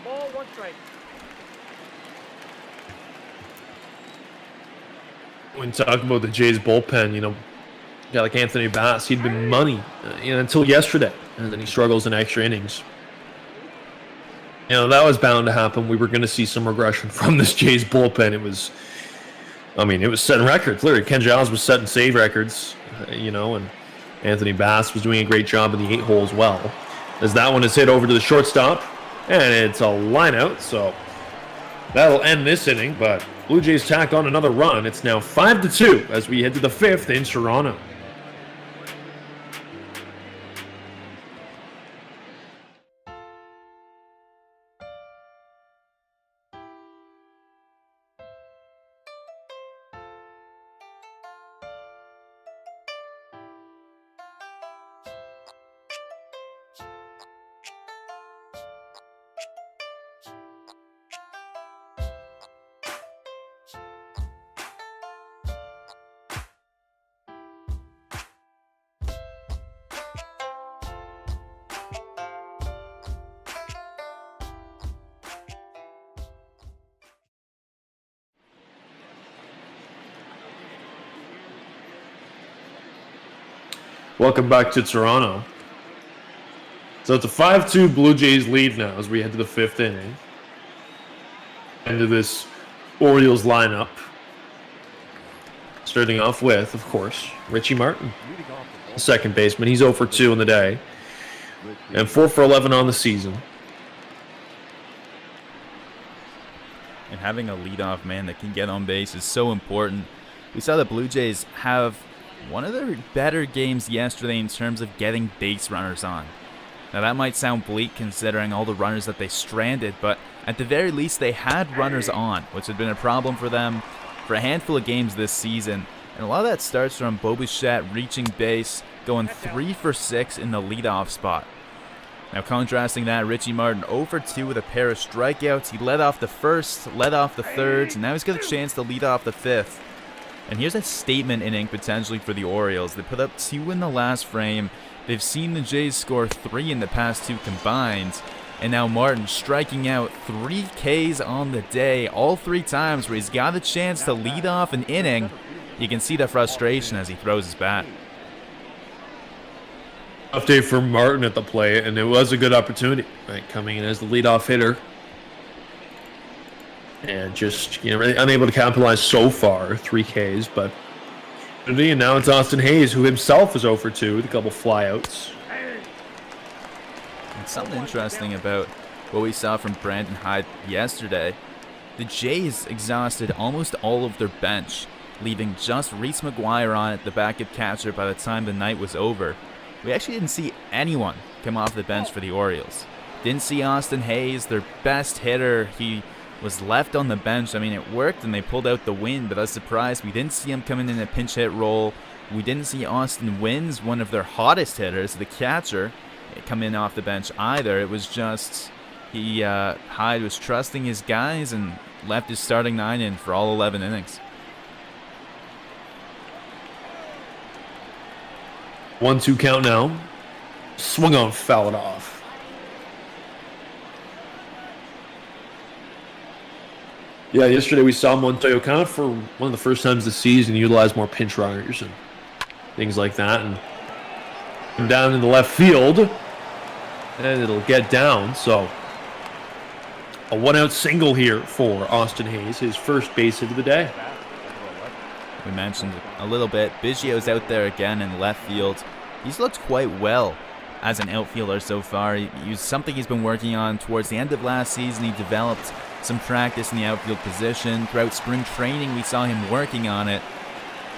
Ball, 1 strike. When talking about the Jays bullpen, a guy like Anthony Bass, he'd been money until yesterday, and then he struggles in extra innings. That was bound to happen. We were going to see some regression from this Jays bullpen. It was setting records. Literally, Ken Giles was setting save records, and Anthony Bass was doing a great job in the 8-hole as well. As that one is hit over to the shortstop, and it's a line out, so that'll end this inning, but Blue Jays tack on another run. It's now 5-2 as we head to the 5th in Toronto. Welcome back to Toronto. So it's a 5-2 Blue Jays lead now as we head to the 5th inning. Into this Orioles lineup. Starting off with, of course, Richie Martin, the second baseman. He's 0 for 2 in the day. And 4 for 11 on the season. And having a leadoff man that can get on base is so important. We saw the Blue Jays have one of their better games yesterday in terms of getting base runners on. Now that might sound bleak considering all the runners that they stranded, but at the very least they had runners on, which had been a problem for them for a handful of games this season. And a lot of that starts from Bo Bichette reaching base, going 3 for 6 in the leadoff spot. Now contrasting that, Richie Martin 0 for 2 with a pair of strikeouts. He led off the first, led off the third, and now he's got a chance to lead off the 5th. And here's a statement inning potentially for the Orioles. They put up 2 in the last frame. They've seen the Jays score 3 in the past 2 combined. And now Martin striking out 3 Ks on the day, all 3 times where he's got a chance to lead off an inning. You can see the frustration as he throws his bat. Tough day for Martin at the plate, and it was a good opportunity, right? Coming in as the leadoff hitter. And just, really unable to capitalize so far, 3 Ks, but and now it's Austin Hayes, who himself is 0 for 2 with a couple flyouts. And something interesting about what we saw from Brandon Hyde yesterday, the Jays exhausted almost all of their bench, leaving just Reese McGuire on at the backup catcher by the time the night was over. We actually didn't see anyone come off the bench for the Orioles. Didn't see Austin Hayes, their best hitter. He was left on the bench. I mean, it worked and they pulled out the win, but I was surprised we didn't see him coming in a pinch hit role. We didn't see Austin Wynns, one of their hottest hitters, the catcher, come in off the bench either. It was just Hyde was trusting his guys and left his starting 9 in for all 11 innings. 1-2 count now. Swung on, foul it off. Yeah, yesterday we saw Montoyo kind of for one of the first times this season utilize more pinch runners and things like that. And down in the left field, and it'll get down. So a 1-out single here for Austin Hayes, his first base hit of the day. We mentioned a little bit, Biggio's out there again in left field. He's looked quite well as an outfielder so far. He's something he's been working on towards the end of last season. He developed some practice in the outfield position. Throughout spring training, we saw him working on it.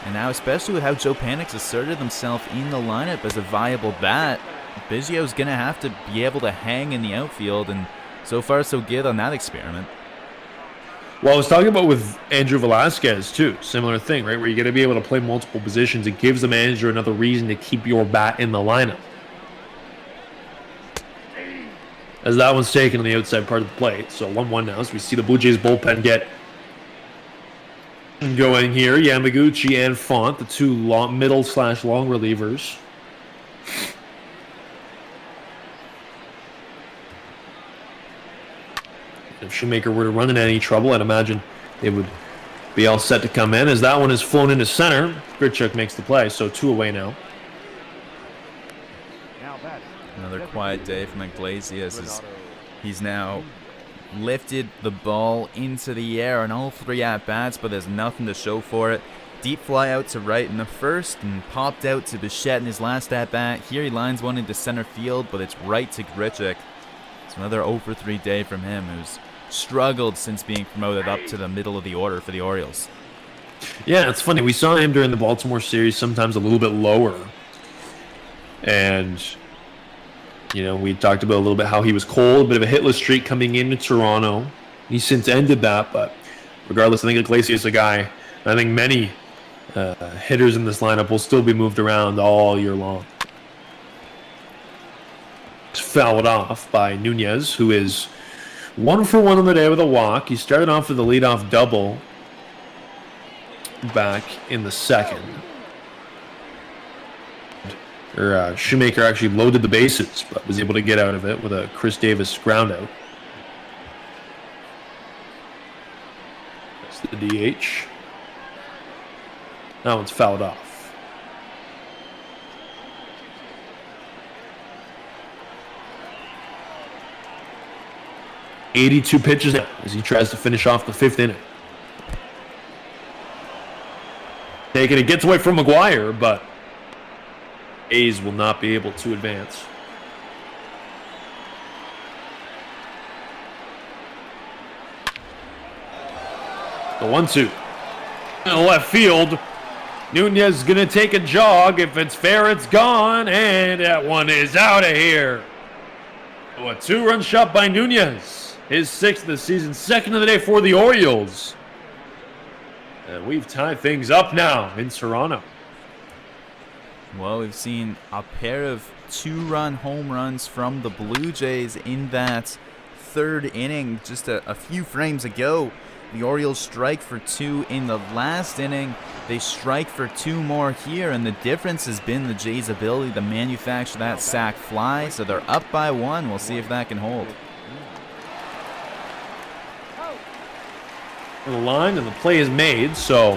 And now, especially with how Joe Panik's asserted himself in the lineup as a viable bat, Biggio's going to have to be able to hang in the outfield, and so far so good on that experiment. Well, I was talking about with Andrew Velasquez, too. Similar thing, right? Where you got to be able to play multiple positions. It gives the manager another reason to keep your bat in the lineup. As that one's taken on the outside part of the plate. So 1-1 now. So we see the Blue Jays bullpen get going here. Yamaguchi and Font, the two middle/long relievers. If Shoemaker were to run into any trouble, I'd imagine they would be all set to come in. As that one is flown into center, Grichuk makes the play, so 2 away now. Another quiet day from Iglesias as he's now lifted the ball into the air on all 3 at-bats, but there's nothing to show for it. Deep fly out to right in the first and popped out to Bichette in his last at-bat. Here he lines one into center field, but it's right to Grichuk. It's another 0-for-3 day from him, who's struggled since being promoted up to the middle of the order for the Orioles. Yeah, it's funny. We saw him during the Baltimore series sometimes a little bit lower. And, you know, we talked about a little bit how he was cold, a bit of a hitless streak coming into Toronto. He's since ended that, but regardless, I think Iglesias is a guy, I think many hitters in this lineup will still be moved around all year long. Fouled off by Nunez, who is 1 for 1 on the day with a walk. He started off with a leadoff double back in the second. Shoemaker actually loaded the bases, but was able to get out of it with a Chris Davis ground out. That's the DH. That one's fouled off. 82 pitches now as he tries to finish off the 5th inning. Taking it, gets away from McGuire, but A's will not be able to advance. The 1-2. In left field. Nunez is going to take a jog. If it's fair, it's gone. And that one is out of here. Oh, a 2-run shot by Nunez. His 6th of the season, 2nd of the day for the Orioles. And we've tied things up now in Toronto. Well, we've seen a pair of 2-run home runs from the Blue Jays in that 3rd inning just a few frames ago. The Orioles strike for 2 in the last inning. They strike for 2 more here, and the difference has been the Jays' ability to manufacture that sac fly. So they're up by 1. We'll see if that can hold. The line and the play is made, so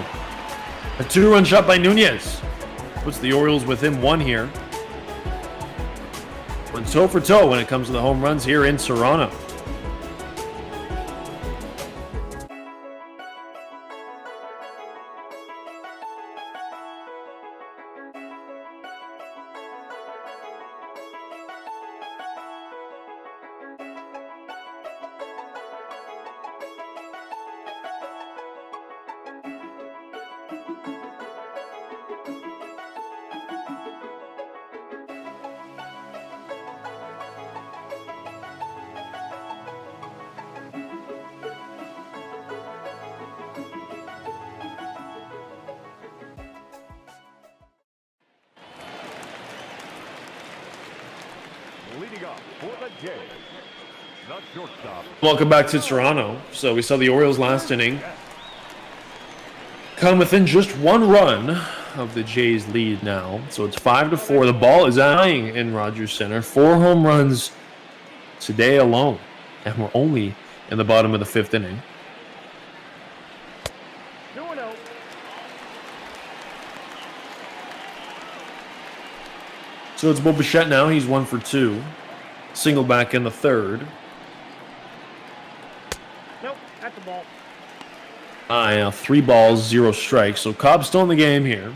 a 2-run shot by Nunez puts the Orioles within 1 here. Went toe for toe when it comes to the home runs here in Toronto. Leading up for the Jays, the shortstop. Welcome back to Toronto. So we saw the Orioles last inning come within just 1 run of the Jays' lead now. So it's 5-4. The ball is dying in Rogers Center. 4 home runs today alone. And we're only in the bottom of the 5th inning. 2-0. So it's Bo Bichette now. He's 1 for 2. Single back in the 3rd. Nope, at the ball. Now 3 balls, 0 strikes. So Cobb's still in the game here.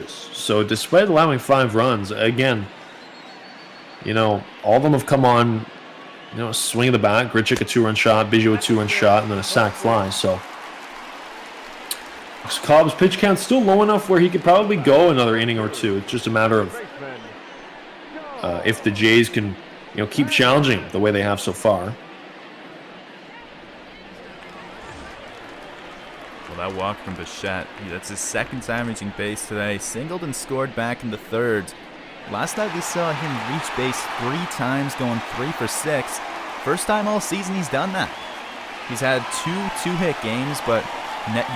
So despite allowing 5 runs, again, you know, all of them have come on, you know, a swing of the bat. Grichuk a 2-run shot, Biggio a 2-run shot, and then a sac fly. So Cobb's pitch count's still low enough where he could probably go another inning or two. It's just a matter of if the Jays can, keep challenging the way they have so far. Well, that walk from Bichette, that's his second time reaching base today. Singled and scored back in the third. Last night we saw him reach base 3 times, going 3 for 6. First time all season he's done that. He's had 2 two-hit games, but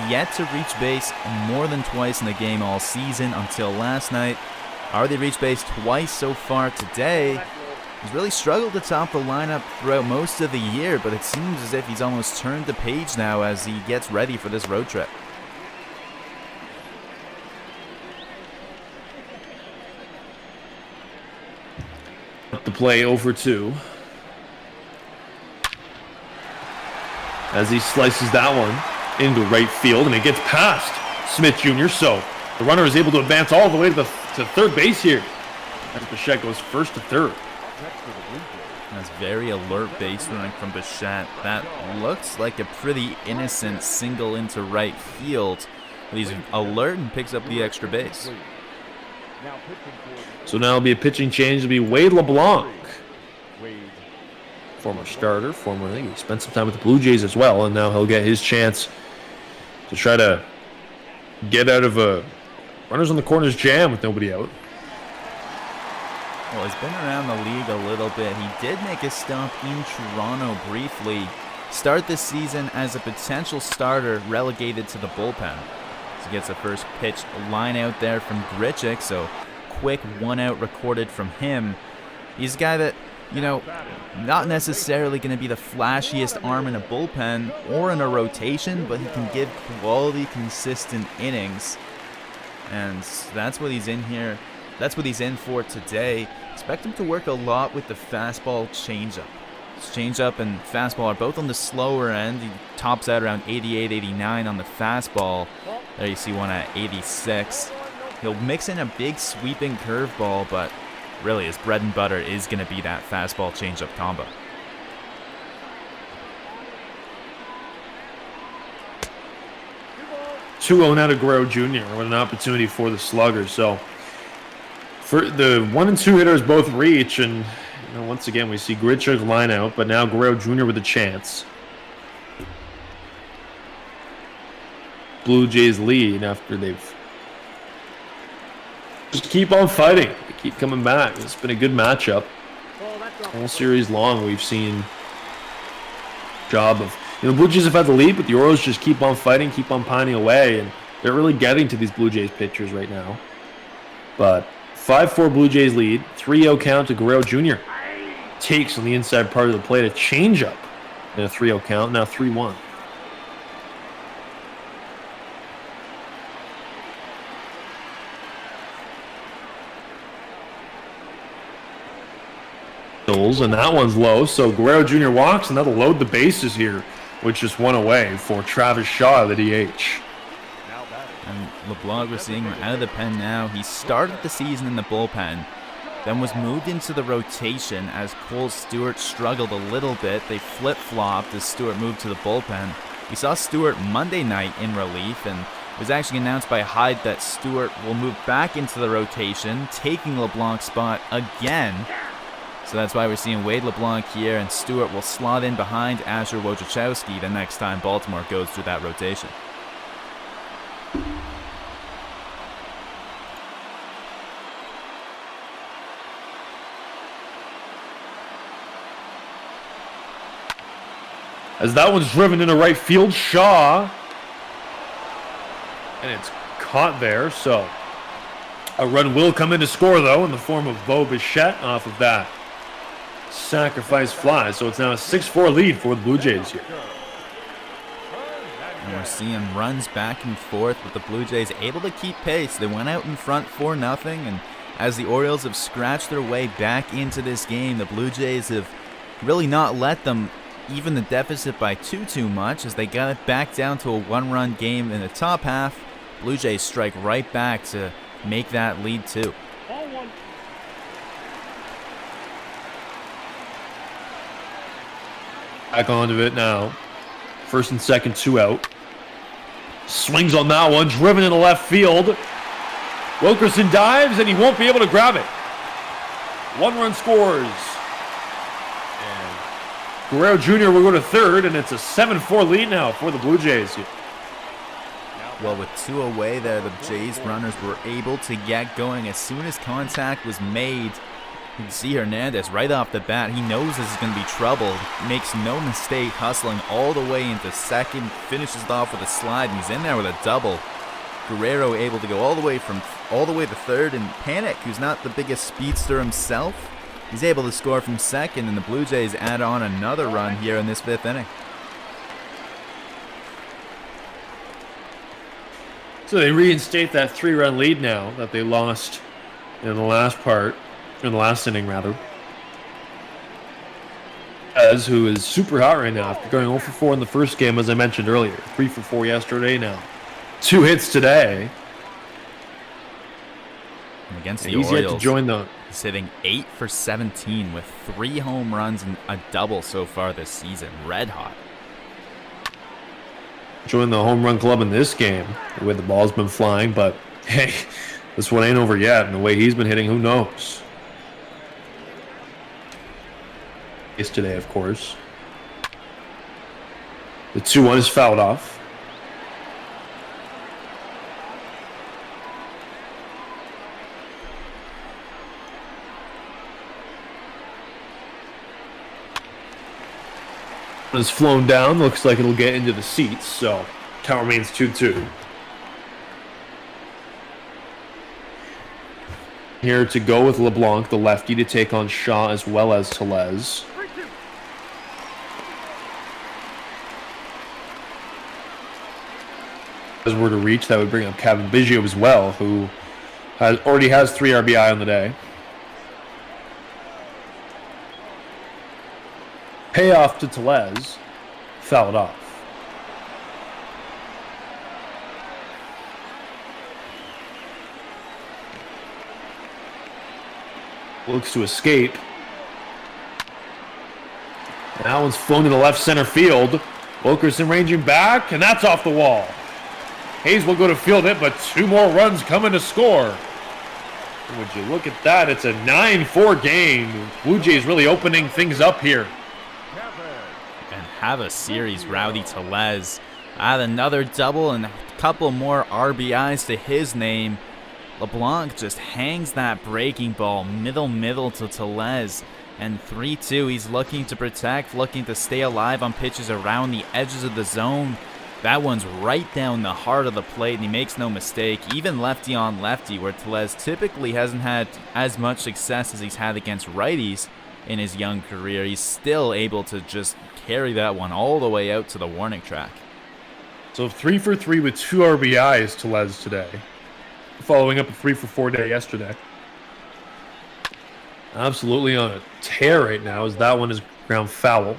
yet to reach base more than twice in the game all season until last night. Already reached base twice so far today. He's really struggled to top the lineup throughout most of the year, but it seems as if he's almost turned the page now as he gets ready for this road trip. The play over 2. As he slices that one into right field, and it gets past Smith Jr., so the runner is able to advance all the way to third base here. As Bichette goes first to third. That's very alert base running from Bichette. That looks like a pretty innocent single into right field. But he's alert and picks up the extra base. So now it'll be a pitching change. It'll be Wade LeBlanc. Former starter, I think he spent some time with the Blue Jays as well, and now he'll get his chance to try to get out of a runners on the corners jam with nobody out. Well, he's been around the league a little bit. He did make a stop in Toronto briefly. Start this season as a potential starter relegated to the bullpen. So he gets the first pitch line out there from Grichuk, so quick 1-out recorded from him. He's a guy that, not necessarily going to be the flashiest arm in a bullpen or in a rotation, but he can give quality, consistent innings. And that's what he's in here. That's what he's in for today. Expect him to work a lot with the fastball changeup. His changeup and fastball are both on the slower end. He tops out around 88, 89 on the fastball. There you see one at 86. He'll mix in a big sweeping curveball, but really his bread and butter is going to be that fastball changeup combo. Two-0 now to Guerrero Jr. with an opportunity for the slugger. So for the 1 and 2 hitters both reach, and once again we see Grichuk line out, but now Guerrero Jr. with a chance. Blue Jays lead after they've just keep on fighting. They keep coming back. It's been a good matchup. All series long we've seen job of, the Blue Jays have had the lead, but the Orioles just keep on fighting, keep on pining away, and they're really getting to these Blue Jays pitchers right now. But 5-4 Blue Jays lead, 3-0 count to Guerrero Jr. Takes on the inside part of the plate a changeup in a 3-0 count, now 3-1. And that one's low, so Guerrero Jr. walks, and that'll load the bases here, with just one away for Travis Shaw, the DH. And LeBlanc, we're seeing him out of the pen now. He started the season in the bullpen, then was moved into the rotation as Cole Stewart struggled a little bit. They flip-flopped as Stewart moved to the bullpen. We saw Stewart Monday night in relief, and it was actually announced by Hyde that Stewart will move back into the rotation, taking LeBlanc's spot again. So that's why we're seeing Wade LeBlanc here, and Stewart will slot in behind Asher Wojciechowski the next time Baltimore goes through that rotation. As that one's driven into right field, Shaw. And it's caught there, so a run will come in to score, though, in the form of Bo Bichette off of that sacrifice fly. So it's now a 6-4 lead for the Blue Jays here. And we're seeing runs back and forth with the Blue Jays able to keep pace. They went out in front 4-0, and as the Orioles have scratched their way back into this game, the Blue Jays have really not let them even the deficit by too much, as they got it back down to a 1-run game in the top half. Blue Jays strike right back to make that lead too. Back onto it now. First and second, 2 out. Swings on that one, driven into left field. Wilkerson dives, and he won't be able to grab it. 1 run scores. And Guerrero Jr. will go to third, and it's a 7-4 lead now for the Blue Jays. Well, with 2 away there, the Jays runners were able to get going as soon as contact was made. You can see Hernandez right off the bat. He knows this is going to be trouble. Makes no mistake, hustling all the way into second. Finishes it off with a slide, and he's in there with a double. Guerrero able to go all the way to third, and Panic, who's not the biggest speedster himself, he's able to score from second, and the Blue Jays add on another run here in this 5th inning. So they reinstate that 3-run lead now that they lost in the last inning rather. As who is super hot right now after going 0 for 4 in the first game, as I mentioned earlier. 3 for 4 yesterday now. 2 hits today. And against the He's Orioles, yet to join the... he's hitting 8 for 17 with 3 home runs and a double so far this season. Red hot. Join the home run club in this game, the way the ball's been flying, but hey, this one ain't over yet, and the way he's been hitting, who knows? Yesterday, of course. The 2-1 is fouled off. Has flown down. Looks like it'll get into the seats, so count remains 2-2. Here to go with LeBlanc, the lefty, to take on Shaw as well as Tellez. As we're to reach, that would bring up Kevin Biggio as well, who already has 3 RBI on the day. Payoff to Tellez, fouled off. Looks to escape. That one's flown to the left center field. Wilkerson ranging back, and that's off the wall. Hayes will go to field it, but 2 more runs coming to score. And would you look at that? It's a 9-4 game. Blue Jays really opening things up here. Have a series. Rowdy Tellez add another double and a couple more RBIs to his name. LeBlanc just hangs that breaking ball middle to Tellez, and 3-2. He's looking to protect, looking to stay alive on pitches around the edges of the zone. That one's right down the heart of the plate, and he makes no mistake. Even lefty on lefty, where Tellez typically hasn't had as much success as he's had against righties in his young career, he's still able to just carry that one all the way out to the warning track. So 3 for 3 with 2 RBIs to Les today, following up a 3 for 4 day yesterday. Absolutely on a tear right now, as that one is ground foul.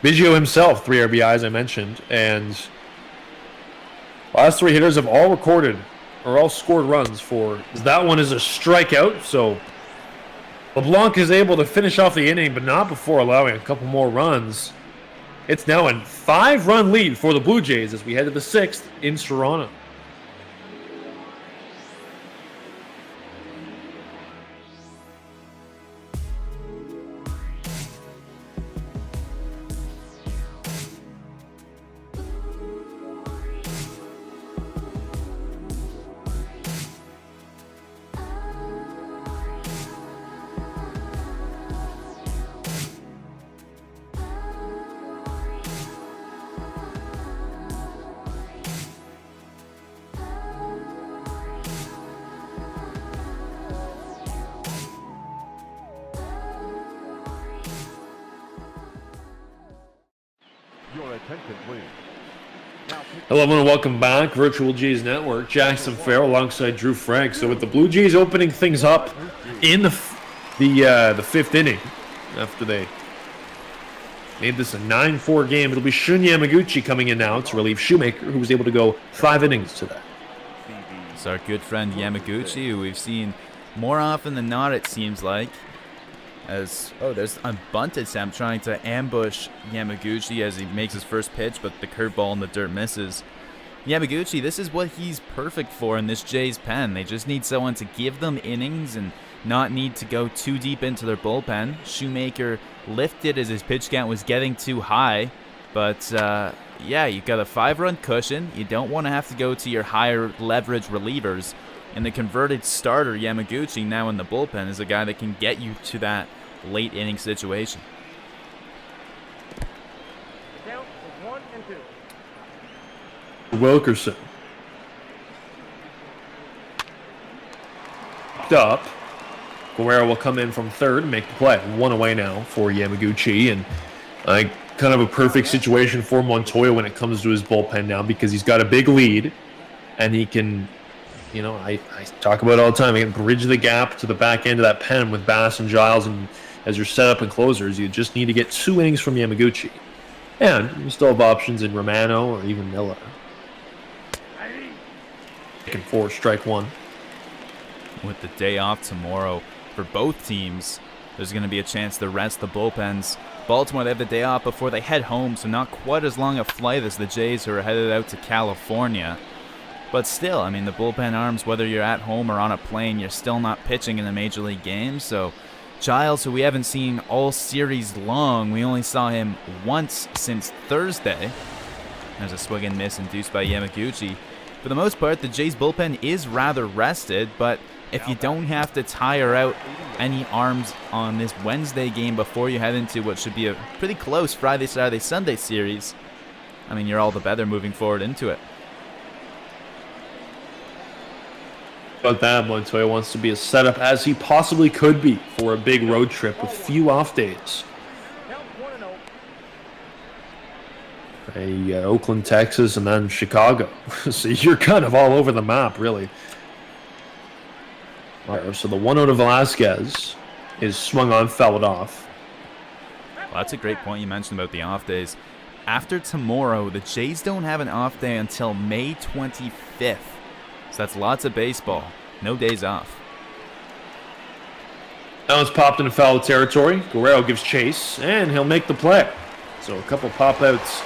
Biggio himself, 3 RBIs I mentioned, and last 3 hitters have all recorded or all scored runs for. That one is a strikeout, so LeBlanc is able to finish off the inning, but not before allowing a couple more runs. It's now a 5-run lead for the Blue Jays as we head to the 6th in Toronto. Hello and welcome back, Virtual Jays Network. Jackson Farough alongside Drew Frank. So with the Blue Jays opening things up in the 5th inning, after they made this a 9-4 game, it'll be Shun Yamaguchi coming in now to relieve Shoemaker, who was able to go 5 innings today. It's our good friend Yamaguchi, who we've seen more often than not, it seems like. There's a bunt attempt trying to ambush Yamaguchi as he makes his first pitch, but the curveball in the dirt misses. Yamaguchi, this is what he's perfect for in this Jays pen. They just need someone to give them innings and not need to go too deep into their bullpen. Shoemaker lifted as his pitch count was getting too high, but yeah, you've got a 5-run cushion. You don't want to have to go to your higher leverage relievers. And the converted starter, Yamaguchi, now in the bullpen, is a guy that can get you to that late inning situation. Count is 1 and 2. Wilkerson. Up. Guerrero will come in from third and make the play. 1 away now for Yamaguchi, and kind of a perfect situation for Montoya when it comes to his bullpen now, because he's got a big lead and he can, you know, I talk about it all the time, he can bridge the gap to the back end of that pen with Bass and Giles, and as your setup and closers, you just need to get 2 innings from Yamaguchi. And you still have options in Romano or even Miller. Taking 4, strike 1. With the day off tomorrow for both teams, there's going to be a chance to rest the bullpens. Baltimore, they have the day off before they head home, so not quite as long a flight as the Jays, who are headed out to California. But still, I mean, the bullpen arms, whether you're at home or on a plane, you're still not pitching in a major league game. So Giles, who we haven't seen all series long, we only saw him once since Thursday. There's a swing and miss induced by Yamaguchi. For the most part, the Jays bullpen is rather rested, but if you don't have to tire out any arms on this Wednesday game before you head into what should be a pretty close Friday, Saturday, Sunday series, I mean, you're all the better moving forward into it. About that, Montoya wants to be as set up as he possibly could be for a big road trip with few off days. Count 1 and 0. Oakland, Texas, and then Chicago. So you're kind of all over the map, really. All right, so the 1-0 to Velasquez is swung on, fouled off. Well, that's a great point you mentioned about the off days. After tomorrow, the Jays don't have an off day until May 25th. So that's lots of baseball. No days off. Now it's popped into foul territory. Guerrero gives chase, and he'll make the play. So a couple pop-outs,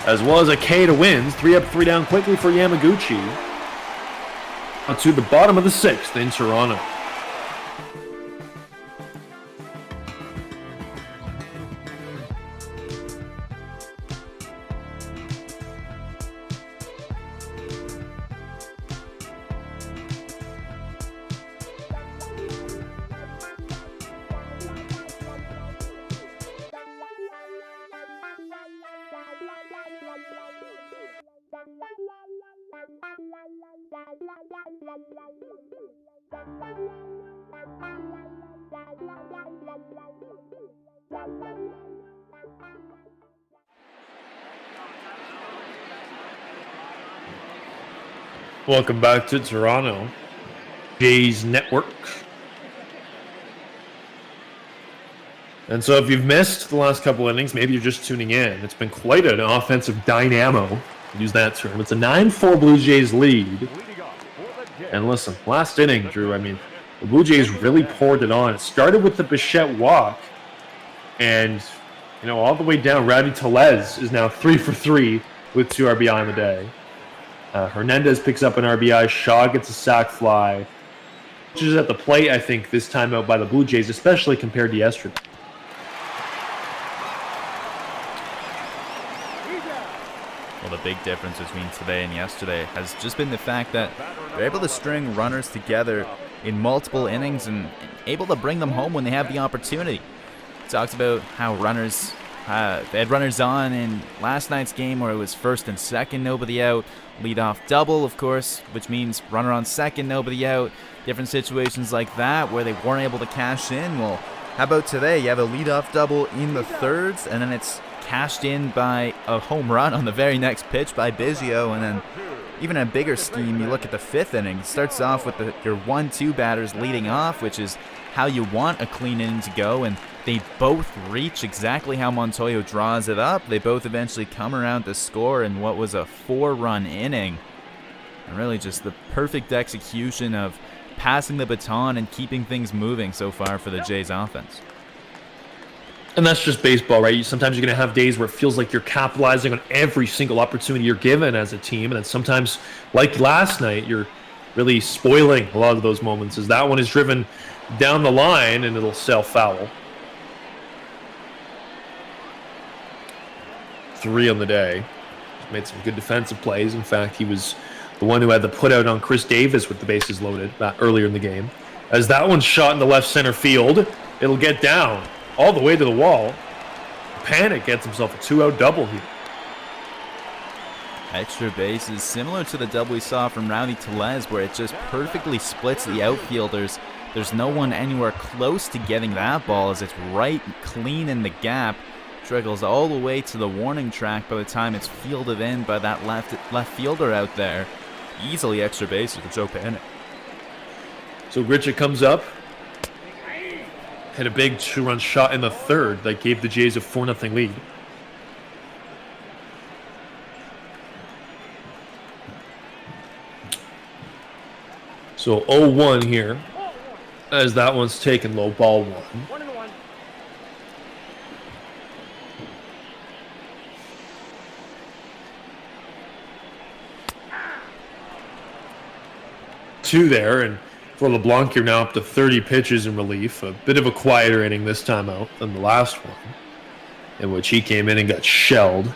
as well as a K to wins. 3 up, 3 down quickly for Yamaguchi. To the bottom of the 6th in Toronto. Welcome back to Toronto, Jays Network. And so if you've missed the last couple innings, maybe you're just tuning in. It's been quite an offensive dynamo, to use that term. It's a 9-4 Blue Jays lead. And listen, last inning, Drew, I mean, the Blue Jays really poured it on. It started with the Bichette walk, and, you know, all the way down, Rowdy Tellez is now 3 for 3 with 2 RBI on the day. Hernandez picks up an RBI. Shaw gets a sac fly. Which is at the plate, I think, this time out by the Blue Jays, especially compared to yesterday. Well, the big difference between today and yesterday has just been the fact that they're able to string runners together in multiple innings and able to bring them home when they have the opportunity. Talked about how runners, they had runners on in last night's game where it was first and second, nobody out. Leadoff double, of course, which means runner on second, nobody out. Different situations like that where they weren't able to cash in. Well, how about today? You have a leadoff double in the thirds, and then it's cashed in by a home run on the very next pitch by Biggio. And then even a bigger scheme, you look at the 5th inning. It starts off with your 1-2 batters leading off, which is how you want a clean inning to go, and they both reach exactly how Montoya draws it up. They both eventually come around to score in what was a 4-run inning. And really just the perfect execution of passing the baton and keeping things moving so far for the Jays offense. And that's just baseball, right? Sometimes you're going to have days where it feels like you're capitalizing on every single opportunity you're given as a team. And then sometimes, like last night, you're really spoiling a lot of those moments, as that one is driven down the line and it'll sail foul. 3 on the day. He's made some good defensive plays. In fact, he was the one who had the put out on Chris Davis with the bases loaded earlier in the game. As that one's shot in the left center field, it'll get down all the way to the wall. Panic gets himself a 2-out double here. Extra bases, similar to the double we saw from Rowdy Tellez, where it just perfectly splits the outfielders. There's no one anywhere close to getting that ball, as it's right clean in the gap. Trickles all the way to the warning track by the time it's fielded in by that left fielder out there. Easily extra bases for Joe Panic. So Grichuk comes up, hit a big 2-run shot in the third that gave the Jays a 4-0 lead. So 0-1 here, as that one's taken low, ball 1. 1-1. 2 there, and for LeBlanc, you're now up to 30 pitches in relief. A bit of a quieter inning this time out than the last one, in which he came in and got shelled.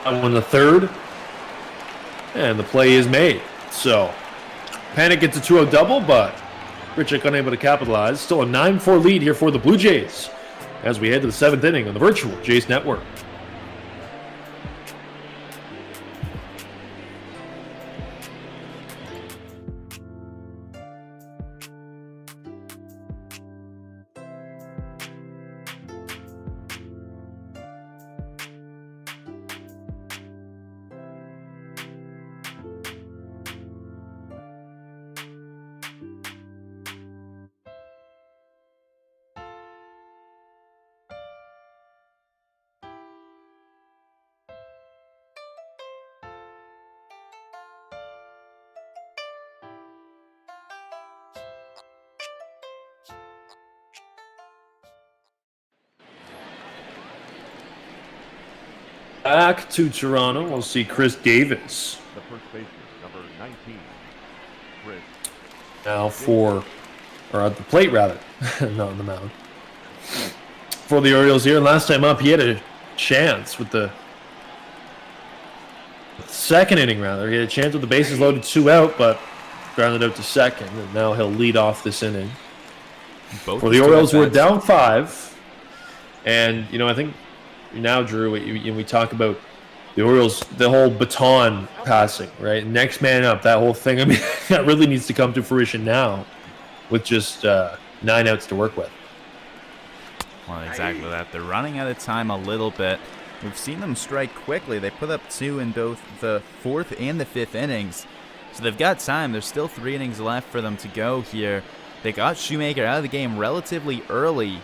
That one the third, and the play is made. So Panic gets a 2-0 double, but Grichuk unable to capitalize. Still a 9-4 lead here for the Blue Jays as we head to the 7th inning on the virtual Jays Network. Back to Toronto, we'll see Chris Davis. The first baseman, number 19, Chris. Now or at the plate rather, not on the mound. For the Orioles here, and last time up he had a chance with the second inning rather. He had a chance with the bases loaded, 2 out, but grounded out to second, and now he'll lead off this inning. For the Orioles, we're down 5, and I think now, Drew, we talk about the Orioles, the whole baton passing, right? Next man up, that whole thing. I mean, that really needs to come to fruition now with just 9 outs to work with. Well, exactly that. They're running out of time a little bit. We've seen them strike quickly. They put up 2 in both the 4th and the 5th innings. So they've got time. There's still 3 innings left for them to go here. They got Shoemaker out of the game relatively early.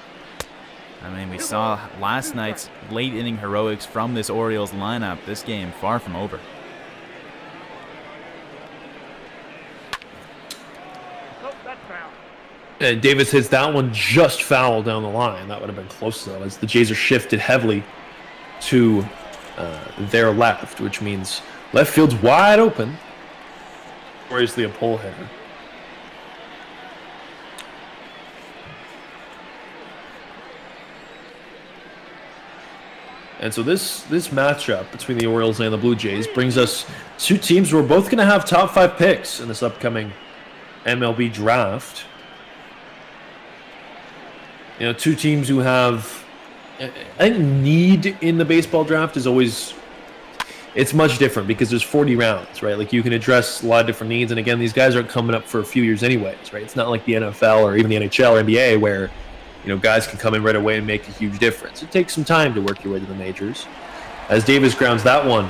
I mean, we saw last night's late inning heroics from this Orioles lineup. This game far from over. Oh, that's foul. And Davis hits that one just foul down the line. That would have been close, though, as the Jays are shifted heavily to their left, which means left field's wide open. Obviously a pull hitter. And so this matchup between the Orioles and the Blue Jays brings us 2 teams who are both going to have top 5 picks in this upcoming MLB draft. 2 teams who have, I think, need in the baseball draft is always, it's much different because there's 40 rounds, right? Like, you can address a lot of different needs. And again, these guys aren't coming up for a few years anyways, right? It's not like the NFL or even the NHL or NBA where guys can come in right away and make a huge difference. It takes some time to work your way to the majors. As Davis grounds that one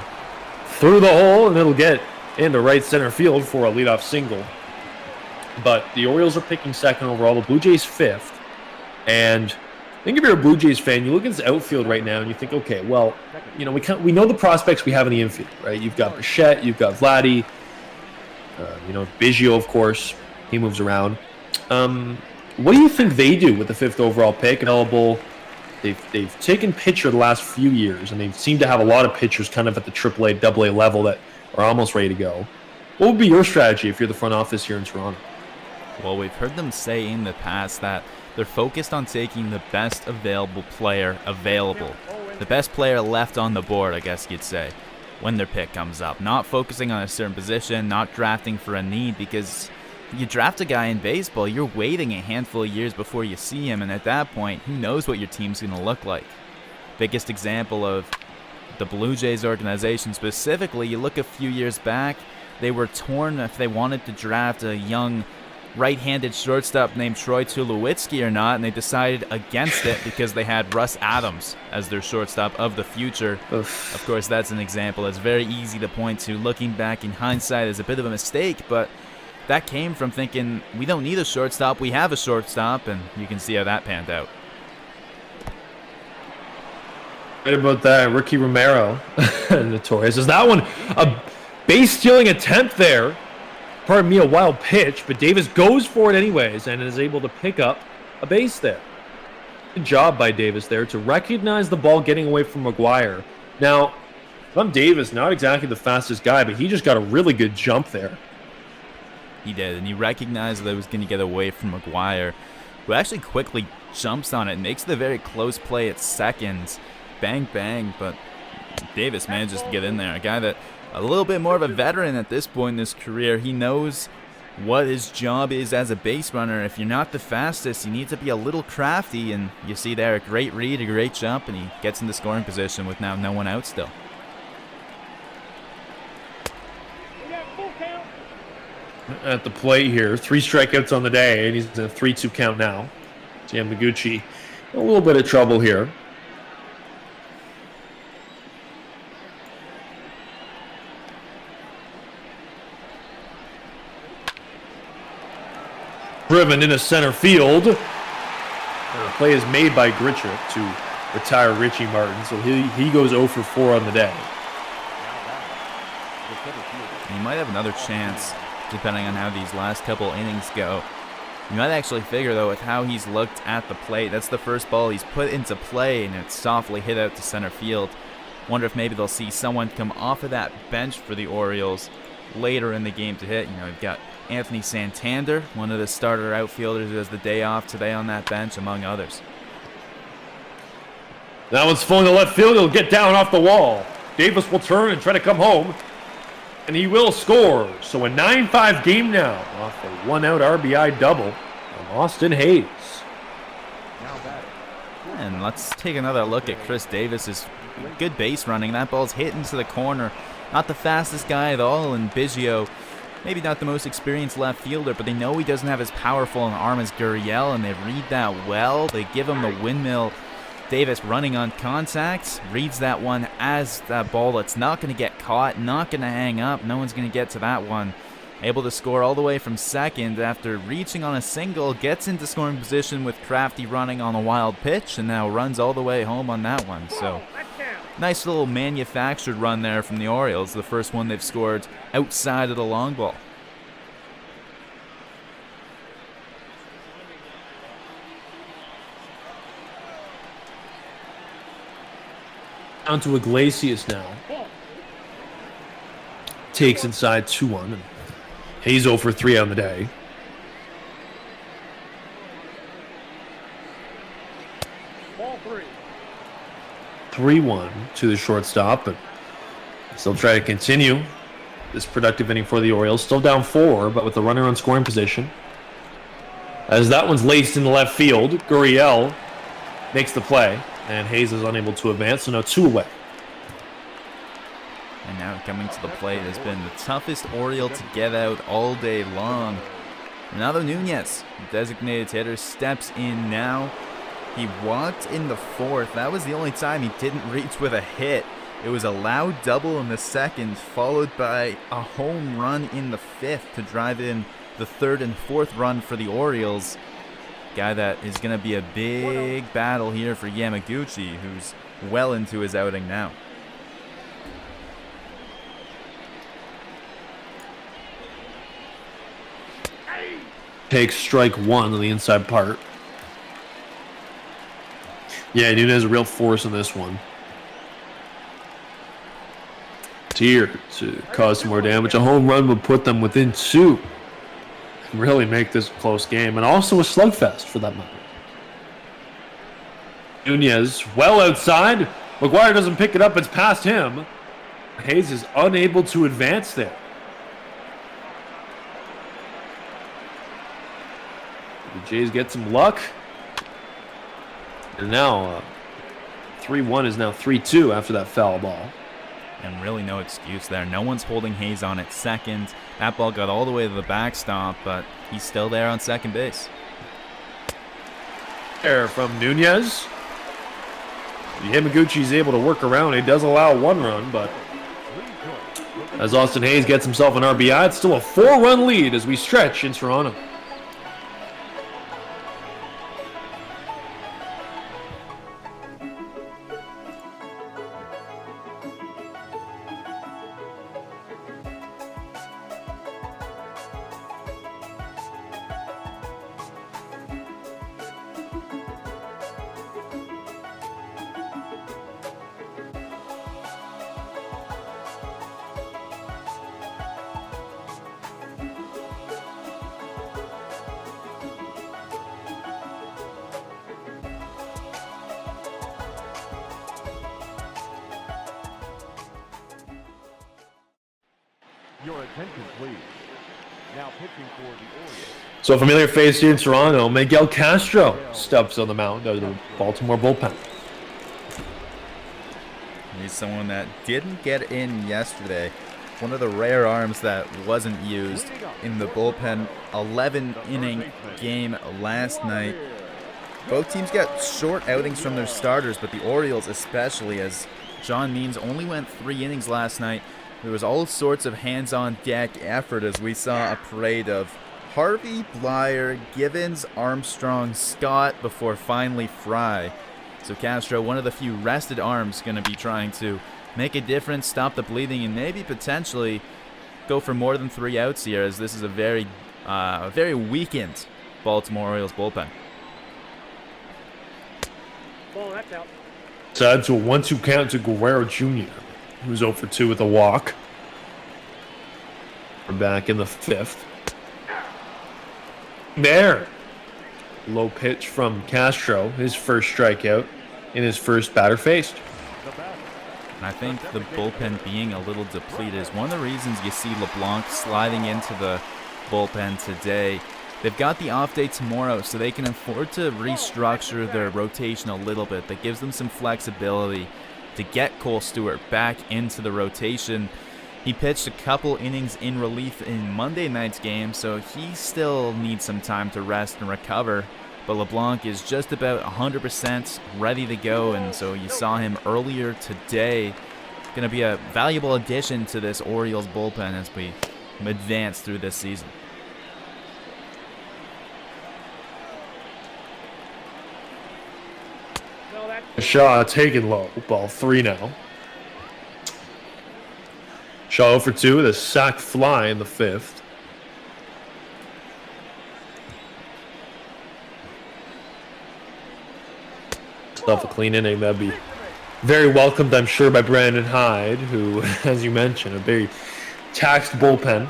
through the hole, and it'll get into right center field for a leadoff single. But the Orioles are picking 2nd overall, the Blue Jays 5th. And I think if you're a Blue Jays fan, you look at this outfield right now and you think, okay, well, we know the prospects we have in the infield, right? You've got Bichette, you've got Vladdy, Biggio, of course. He moves around. What do you think they do with the 5th overall pick available? They've taken pitcher the last few years, and they seem to have a lot of pitchers kind of at the AAA, AA level that are almost ready to go. What would be your strategy if you're the front office here in Toronto? Well, we've heard them say in the past that they're focused on taking the best available player available. The best player left on the board, I guess you'd say, when their pick comes up. Not focusing on a certain position, not drafting for a need, because you draft a guy in baseball, you're waiting a handful of years before you see him, and at that point, who knows what your team's going to look like. Biggest example of the Blue Jays organization specifically, you look a few years back, they were torn if they wanted to draft a young right-handed shortstop named Troy Tulowitzki or not, and they decided against it because they had Russ Adams as their shortstop of the future. Oof. Of course, that's an example that's very easy to point to. Looking back in hindsight is a bit of a mistake, but that came from thinking, we don't need a shortstop, we have a shortstop, and you can see how that panned out. Right about that, Ricky Romero, notorious. Is that one a base-stealing attempt there? Pardon me, a wild pitch, but Davis goes for it anyways and is able to pick up a base there. Good job by Davis there to recognize the ball getting away from McGuire. Now, if I'm Davis, not exactly the fastest guy, but he just got a really good jump there. He did, and he recognized that it was going to get away from McGuire, who actually quickly jumps on it and makes the very close play at second. Bang, bang, but Davis manages to get in there. A guy that a little bit more of a veteran at this point in his career. He knows what his job is as a base runner. If you're not the fastest, you need to be a little crafty, and you see there a great read, a great jump, and he gets into scoring position with now no one out still. At the plate here, 3 strikeouts on the day, and he's in a 3-2 count now. Yamaguchi in a little bit of trouble here. Driven into center field. And the play is made by Grichuk to retire Richie Martin, so he goes 0 for 4 on the day. He might have another chance, depending on how these last couple innings go. You might actually figure, though, with how he's looked at the plate, that's the first ball he's put into play, and it's softly hit out to center field. Wonder if maybe they'll see someone come off of that bench for the Orioles later in the game to hit. You know, you've got Anthony Santander, one of the starter outfielders who has the day off today on that bench, among others. That one's falling to left field. It'll get down off the wall. Davis will turn and try to come home, and he will score. So a 9-5 game now off a 1-out RBI double from Austin Hayes. And let's take another look at Chris Davis's good base running. That ball's hit into the corner. Not the fastest guy at all, and Biggio, maybe not the most experienced left fielder, but they know he doesn't have as powerful an arm as Gurriel, and they read that well. They give him the windmill. Davis running on contact, reads that one as that ball that's not going to get caught, not going to hang up. No one's going to get to that one. Able to score all the way from second after reaching on a single, gets into scoring position with Crafty running on a wild pitch, and now runs all the way home on that one. So nice little manufactured run there from the Orioles, the first one they've scored outside of the long ball. Down to Iglesias now. Takes inside 2-1. And Hayes 0 for 3 on the day. Ball 3-1 to the shortstop, but still try to continue this productive inning for the Orioles. Still down 4, but with the runner on scoring position. As that one's laced in the left field, Gurriel makes the play, and Hayes is unable to advance, so now 2 away. And now coming to the plate has been the toughest Oriole to get out all day long. Renato Nunez, designated hitter, steps in now. He walked in the 4th. That was the only time he didn't reach with a hit. It was a loud double in the 2nd, followed by a home run in the 5th to drive in the 3rd and 4th run for the Orioles. Guy that is going to be a big battle here for Yamaguchi, who's well into his outing now. takes strike one on the inside part. Yeah, Nunez is a real force in this one. Here to cause some more damage. A home run would put them within 2. And really make this a close game. And also a slugfest for that matter. Nunez well outside. McGuire doesn't pick it up. It's past him. Hayes is unable to advance there. The Jays get some luck. And now 3-1 is now 3-2 after that foul ball. And really no excuse there. No one's holding Hayes on at second. That ball got all the way to the backstop, but he's still there on second base. There from Nunez. Yamaguchi's able to work around. He does allow 1 run, but as Austin Hayes gets himself an RBI, it's still a 4-run lead as we stretch in Toronto. Your attention, please. Now pitching for the Orioles. So a familiar face here in Toronto, Miguel Castro steps on the mound of the Baltimore bullpen. He's someone that didn't get in yesterday. One of the rare arms that wasn't used in the bullpen. 11-inning game last night. Both teams got short outings from their starters, but the Orioles especially, as John Means only went 3 innings last night. There was all sorts of hands-on-deck effort as we saw a parade of Harvey, Blyer, Givens, Armstrong, Scott, before finally Fry. So Castro, one of the few rested arms, going to be trying to make a difference, stop the bleeding, and maybe potentially go for more than 3 outs here, as this is a very weakened Baltimore Orioles bullpen. Ball, that's out. So that's a 1-2 count to Guerrero Jr., who's 0 for 2 with a walk. We're back in the 5th. There. Low pitch from Castro, his first strikeout in his first batter faced. And I think the bullpen being a little depleted is one of the reasons you see LeBlanc sliding into the bullpen today. They've got the off day tomorrow, so they can afford to restructure their rotation a little bit. That gives them some flexibility to get Cole Stewart back into the rotation. He pitched a couple innings in relief in Monday night's game, so he still needs some time to rest and recover. But LeBlanc is just about 100% ready to go, and so you saw him earlier today. Going to be a valuable addition to this Orioles bullpen as we advance through this season. Shaw taken low. Ball 3 now. Shaw 0 for 2 with a sac fly in the 5th. Stuff a clean inning. That'd be very welcomed, I'm sure, by Brandon Hyde, who, as you mentioned, a very taxed bullpen.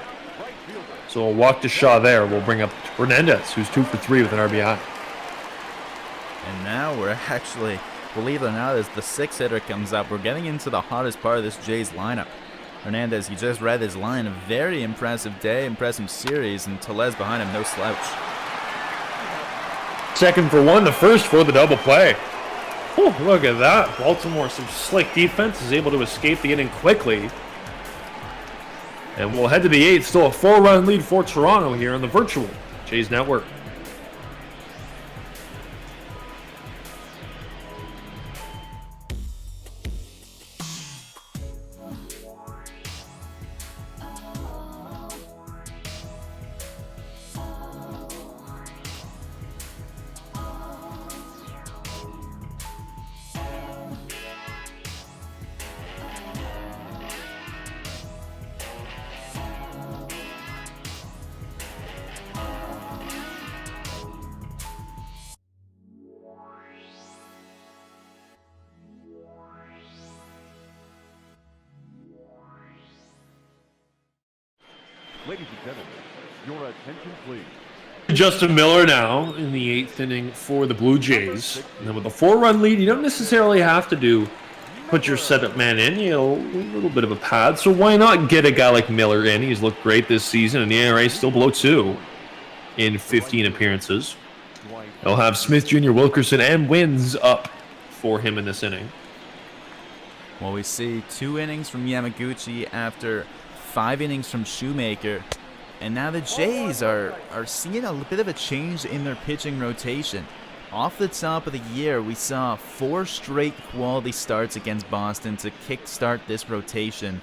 So a walk to Shaw there will bring up Hernandez, who's 2 for 3 with an RBI. And now we're actually, believe it or not, as the 6th hitter comes up, we're getting into the hottest part of this Jays lineup. Hernandez, you just read his line, a very impressive day, impressive series, and Tellez behind him, no slouch. 2nd for 1, the 1st for the double play. Oh, look at that. Baltimore, some slick defense, is able to escape the inning quickly. And we'll head to the 8th, still a 4-run lead for Toronto here on the virtual Jays Network. Ladies and gentlemen, your attention please. Justin Miller now in the 8th inning for the Blue Jays. And then with a 4-run lead, you don't necessarily have to put your setup man in. You know, a little bit of a pad. So why not get a guy like Miller in? He's looked great this season, and the ERA is still below 2 in 15 appearances. They'll have Smith Jr., Wilkerson, and Wins up for him in this inning. Well, we see 2 innings from Yamaguchi after 5 innings from Shoemaker. And now the Jays are seeing a bit of a change in their pitching rotation. Off the top of the year, we saw 4 straight quality starts against Boston to kickstart this rotation.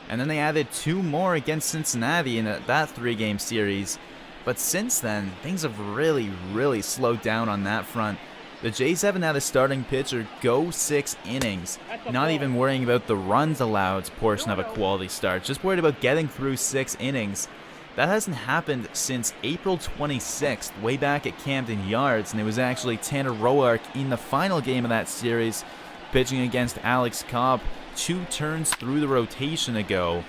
And then they added 2 more against Cincinnati in that 3-game series. But since then, things have really, really slowed down on that front. The Jays haven't had a starting pitcher go 6 innings, not even worrying about the runs allowed portion of a quality start, just worried about getting through 6 innings. That hasn't happened since April 26th, way back at Camden Yards, and it was actually Tanner Roark in the final game of that series, pitching against Alex Cobb 2 turns through the rotation ago.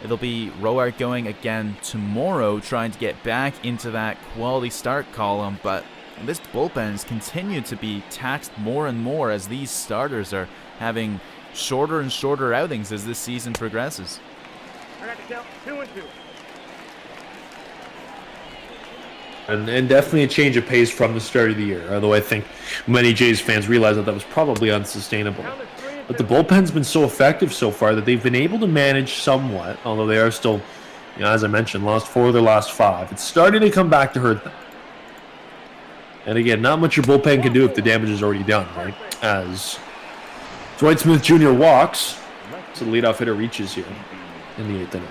It'll be Roark going again tomorrow, trying to get back into that quality start column, but this bullpen has continued to be taxed more and more as these starters are having shorter and shorter outings as this season progresses. I got the count 2-2. And definitely a change of pace from the start of the year, although I think many Jays fans realize that was probably unsustainable. But the bullpen's been so effective so far that they've been able to manage somewhat, although they are still, as I mentioned, lost 4 of their last 5. It's starting to come back to hurt them. And again, not much your bullpen can do if the damage is already done, right? As Dwight Smith Jr. walks, so the leadoff hitter reaches here in the 8th inning.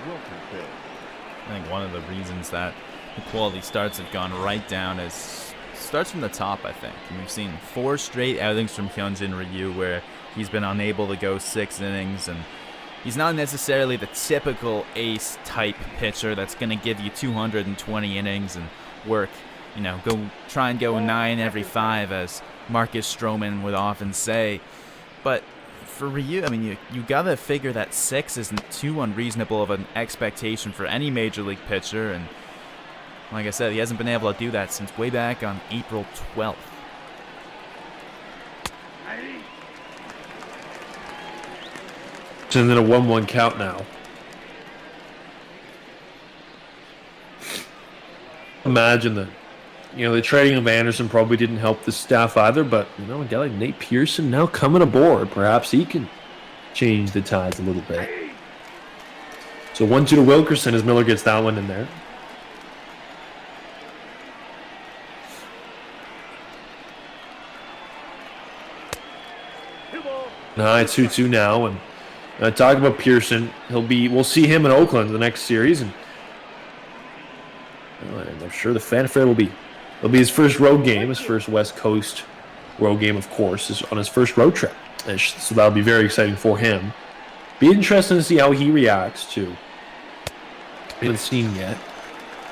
I think one of the reasons that the quality starts have gone right down is starts from the top, I think. And we've seen 4 straight outings from Hyunjin Ryu where he's been unable to go 6 innings, and he's not necessarily the typical ace-type pitcher that's going to give you 220 innings and work, try and go 9 every 5, as Marcus Stroman would often say. But for Ryu, I mean, you got to figure that 6 isn't too unreasonable of an expectation for any major league pitcher, and like I said, he hasn't been able to do that since way back on April 12th. And then a 1-1 count now. Imagine that. The trading of Anderson probably didn't help the staff either, but, a guy like Nate Pearson now coming aboard. Perhaps he can change the tides a little bit. So 1-2 to Wilkerson as Miller gets that one in there. It's 2-2 now, and talking about Pearson, we'll see him in Oakland the next series, and I'm sure the fanfare it'll be his first road game, his first West Coast road game, of course, is on his first road trip. So that'll be very exciting for him. Be interesting to see how he reacts to. We haven't seen yet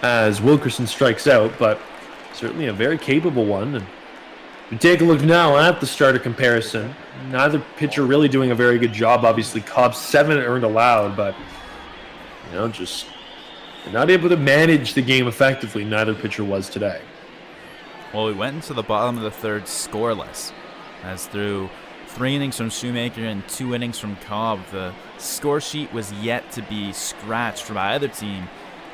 as Wilkerson strikes out, but certainly a very capable one. And we take a look now at the starter comparison. Neither pitcher really doing a very good job. Obviously, Cobb's 7 earned allowed, but just not able to manage the game effectively. Neither pitcher was today. Well, we went into the bottom of the 3rd scoreless, as through 3 innings from Shoemaker and 2 innings from Cobb, the score sheet was yet to be scratched from either team,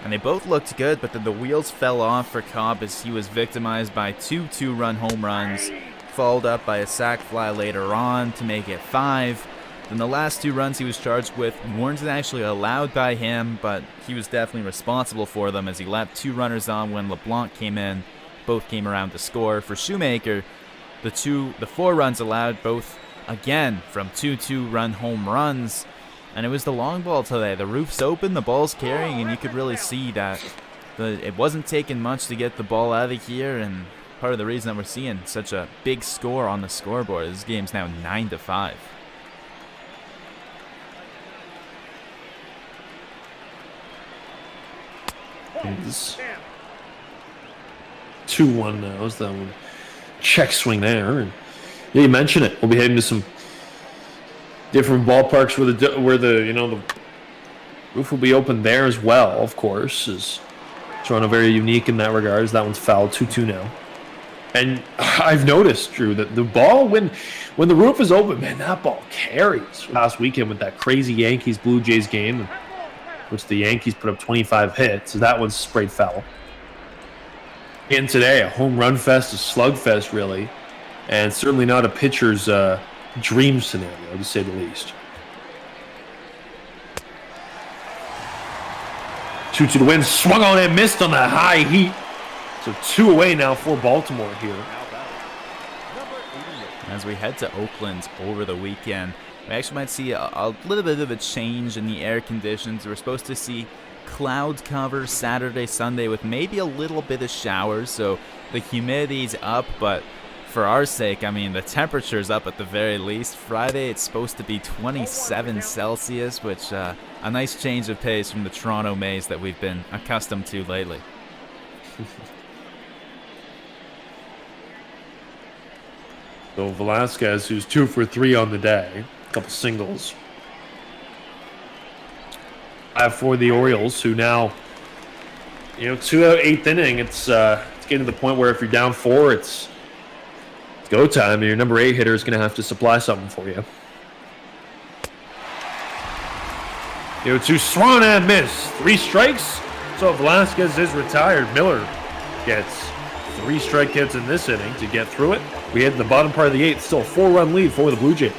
and they both looked good, but then the wheels fell off for Cobb as he was victimized by 2 2-run home runs, followed up by a sac fly later on to make it 5. Then the last 2 runs he was charged with weren't actually allowed by him, but he was definitely responsible for them as he left 2 runners on when LeBlanc came in. Both came around to score. For Shoemaker, the 4 runs allowed, both again from 2 2-run home runs, and it was the long ball today. The roof's open, the ball's carrying, and you could really see that it wasn't taking much to get the ball out of here, and part of the reason that we're seeing such a big score on the scoreboard is this game's now 9-5. It's 2-1 now. Is that one check swing there? And you mentioned it. We'll be heading to some different ballparks where the Roof will be open there as well, of course. Is Toronto very unique in that regard, as that one's fouled 2-2 now. And I've noticed, Drew, that the ball, when the roof is open, man, that ball carries. Last weekend with that crazy Yankees-Blue Jays game, which the Yankees put up 25 hits, so that one's sprayed foul. And today, a home run fest, a slugfest, really, and certainly not a pitcher's dream scenario, to say the least. 2-2 to win, swung on and missed on that high heat. So 2 away now for Baltimore here. As we head to Oakland over the weekend, we actually might see a little bit of a change in the air conditions. We're supposed to see cloud cover Saturday, Sunday with maybe a little bit of showers, so the humidity's up, but for our sake, I mean, the temperature's up at the very least. Friday, it's supposed to be 27 Celsius, which a nice change of pace from the Toronto Maze that we've been accustomed to lately. So Velasquez, who's 2 for 3 on the day, a couple singles. For the Orioles, who now, 2 out, 8th inning. It's getting to the point where if you're down 4, it's go time, and your number 8 hitter is going to have to supply something for you. 2 swung and miss. 3 strikes. So Velasquez is retired. Miller gets 3 strikeouts in this inning to get through it. We head to the bottom part of the 8th. Still a 4-run lead for the Blue Jays.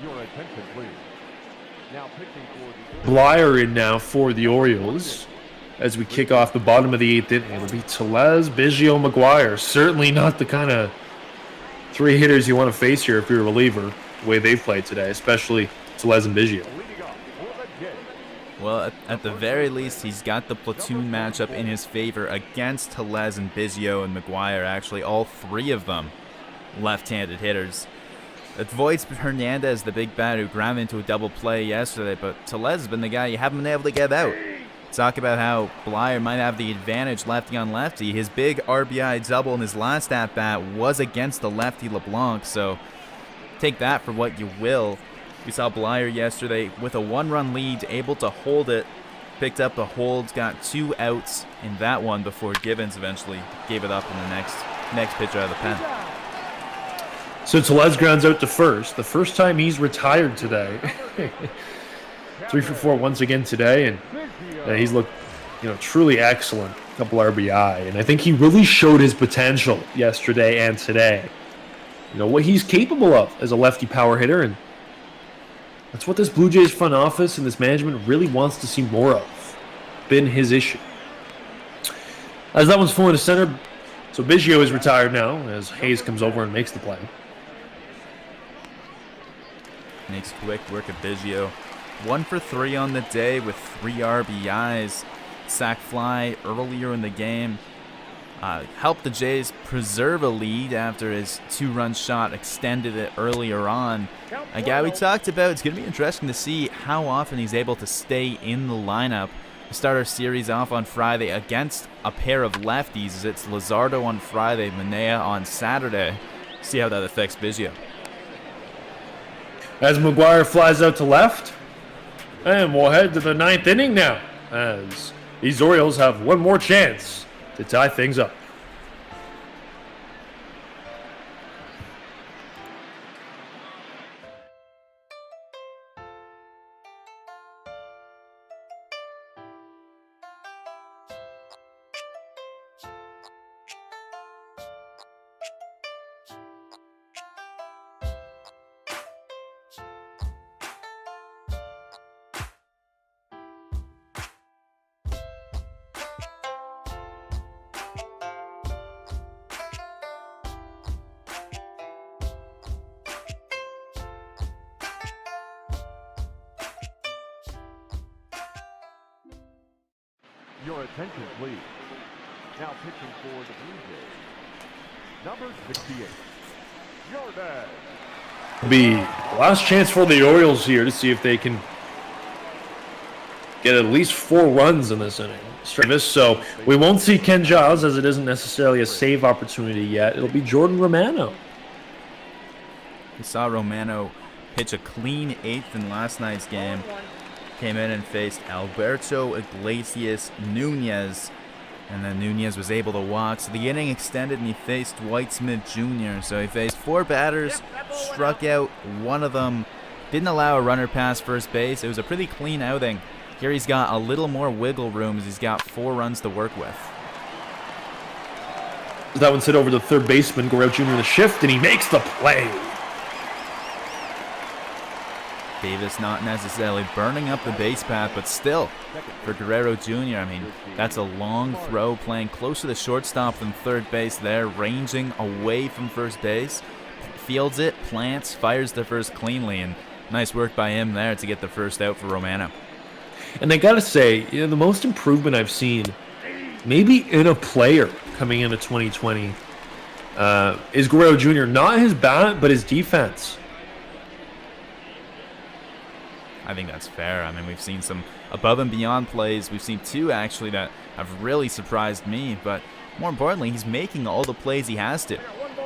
Your attention, please. Now pitching for the Blyer in now for the Orioles as we kick off the bottom of the 8th inning. It'll be Tellez, Biggio, McGuire. Certainly not the kind of 3 hitters you want to face here if you're a reliever, the way they've played today, especially Tellez and Biggio. Well, at the very least, he's got the platoon matchup in his favor against Tellez and Biggio and McGuire, actually, all 3 of them left-handed hitters. It voids Hernandez, the big bat who ground into a double play yesterday, but Tellez has been the guy you haven't been able to get out. Talk about how Blyer might have the advantage lefty on lefty. His big RBI double in his last at-bat was against the lefty LeBlanc, so take that for what you will. We saw Blyer yesterday with a 1-run lead, able to hold it, picked up a hold, got 2 outs in that one before Gibbons eventually gave it up in the next pitch out of the pen. So Tellez grounds out to first. The first time he's retired today. 3 for 4 once again today, and he's looked, truly excellent. A couple RBI, and I think he really showed his potential yesterday and today. What he's capable of as a lefty power hitter, and that's what this Blue Jays front office and this management really wants to see more of. Been his issue. As that one's falling to center, so Biggio is retired now as Hayes comes over and makes the play. Makes quick work of Biggio. 1 for 3 on the day with 3 RBIs. Sac fly earlier in the game. Helped the Jays preserve a lead after his 2-run shot extended it earlier on. A guy we talked about, it's going to be interesting to see how often he's able to stay in the lineup. We start our series off on Friday against a pair of lefties. It's Luzardo on Friday, Manaea on Saturday. See how that affects Biggio. As McGuire flies out to left, and we'll head to the 9th inning now, as these Orioles have one more chance to tie things up. Your attention, please. Now pitching for the Blue Jays, number 68, Jordan. Be last chance for the Orioles here to see if they can get at least 4 runs in this inning. So we won't see Ken Giles, as it isn't necessarily a save opportunity yet. It'll be Jordan Romano. We saw Romano pitch a clean 8th in last night's game. Came in and faced Alberto Iglesias Nunez, and then Nunez was able to walk. So the inning extended, and he faced Dwight Smith Jr. So he faced 4 batters, struck out 1 of them, didn't allow a runner past first base. It was a pretty clean outing. Here he's got a little more wiggle room as he's got 4 runs to work with. That one's hit over to third baseman, Guerrero Jr. in the shift, and he makes the play. Davis not necessarily burning up the base path, but still, for Guerrero Jr., I mean, that's a long throw, playing close to the shortstop than third base there, ranging away from first base. Fields it, plants, fires the first cleanly, and nice work by him there to get the first out for Romano. And I gotta say, the most improvement I've seen, maybe in a player coming into 2020, is Guerrero Jr. Not his bat, but his defense. I think that's fair. I mean, we've seen some above and beyond plays. We've seen 2 actually that have really surprised me, but more importantly, he's making all the plays he has to.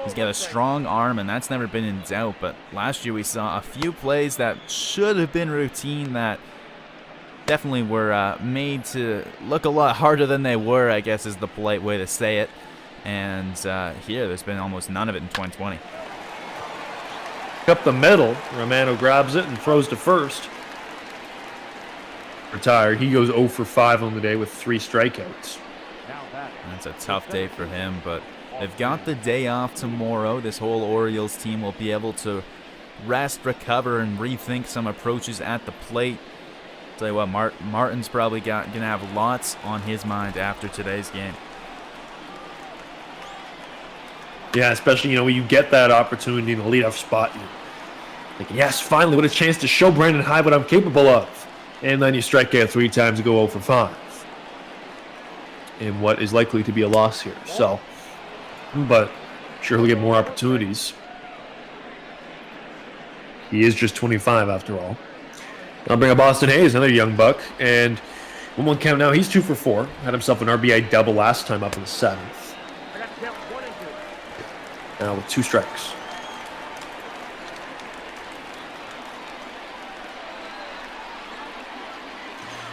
He's got a strong arm, and that's never been in doubt, but last year we saw a few plays that should have been routine that definitely were made to look a lot harder than they were, I guess is the polite way to say it. And here, there's been almost none of it in 2020. Up the middle, Romano grabs it and throws to first. Retired. He goes 0 for 5 on the day with 3 strikeouts. That's a tough day for him, but they've got the day off tomorrow. This whole Orioles team will be able to rest, recover, and rethink some approaches at the plate. Tell you what, Martin's probably gonna have lots on his mind after today's game. Yeah, especially, when you get that opportunity in the leadoff spot, you're thinking, yes, finally, what a chance to show Brandon Hyde what I'm capable of. And then you strike out 3 times and go 0 for 5. In what is likely to be a loss here. So, but sure he'll get more opportunities. He is just 25 after all. I'll bring up Austin Hayes, another young buck. And 1-1 count now. He's 2 for 4. Had himself an RBI double last time up in the 7th. Now with 2 strikes.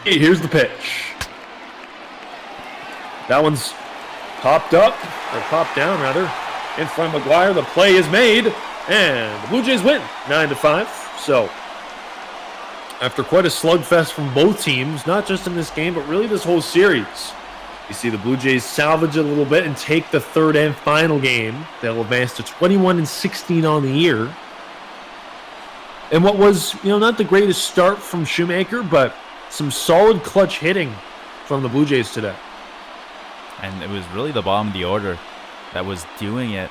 Hey, here's the pitch. That one's popped up, or popped down rather, in front of McGuire. The play is made, and the Blue Jays win 9-5. So, after quite a slugfest from both teams, not just in this game, but really this whole series, you see the Blue Jays salvage a little bit and take the 3rd and final game. They'll advance to 21-16 on the year. And what was, not the greatest start from Shoemaker, but some solid clutch hitting from the Blue Jays today. And it was really the bottom of the order that was doing it.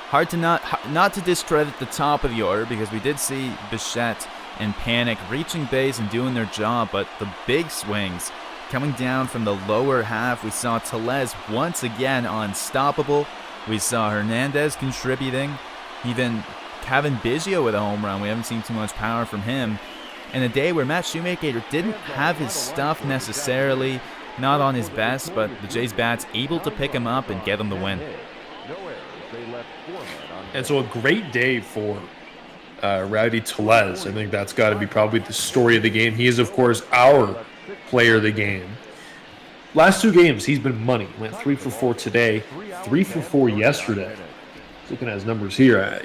Hard to not to discredit the top of the order, because we did see Bichette and Panic reaching base and doing their job, but the big swings coming down from the lower half. We saw Tellez once again unstoppable. We saw Hernandez contributing. Even Kevin Biggio with a home run. We haven't seen too much power from him. In a day where Matt Shoemaker didn't have his stuff necessarily, not on his best, but the Jays bats able to pick him up and get him the win. And so a great day for Rowdy Tellez. I think that's got to be probably the story of the game. He is, of course, our player of the game. Last 2 games, he's been money. Went 3 for 4 today, 3 for 4 yesterday. Looking at his numbers here,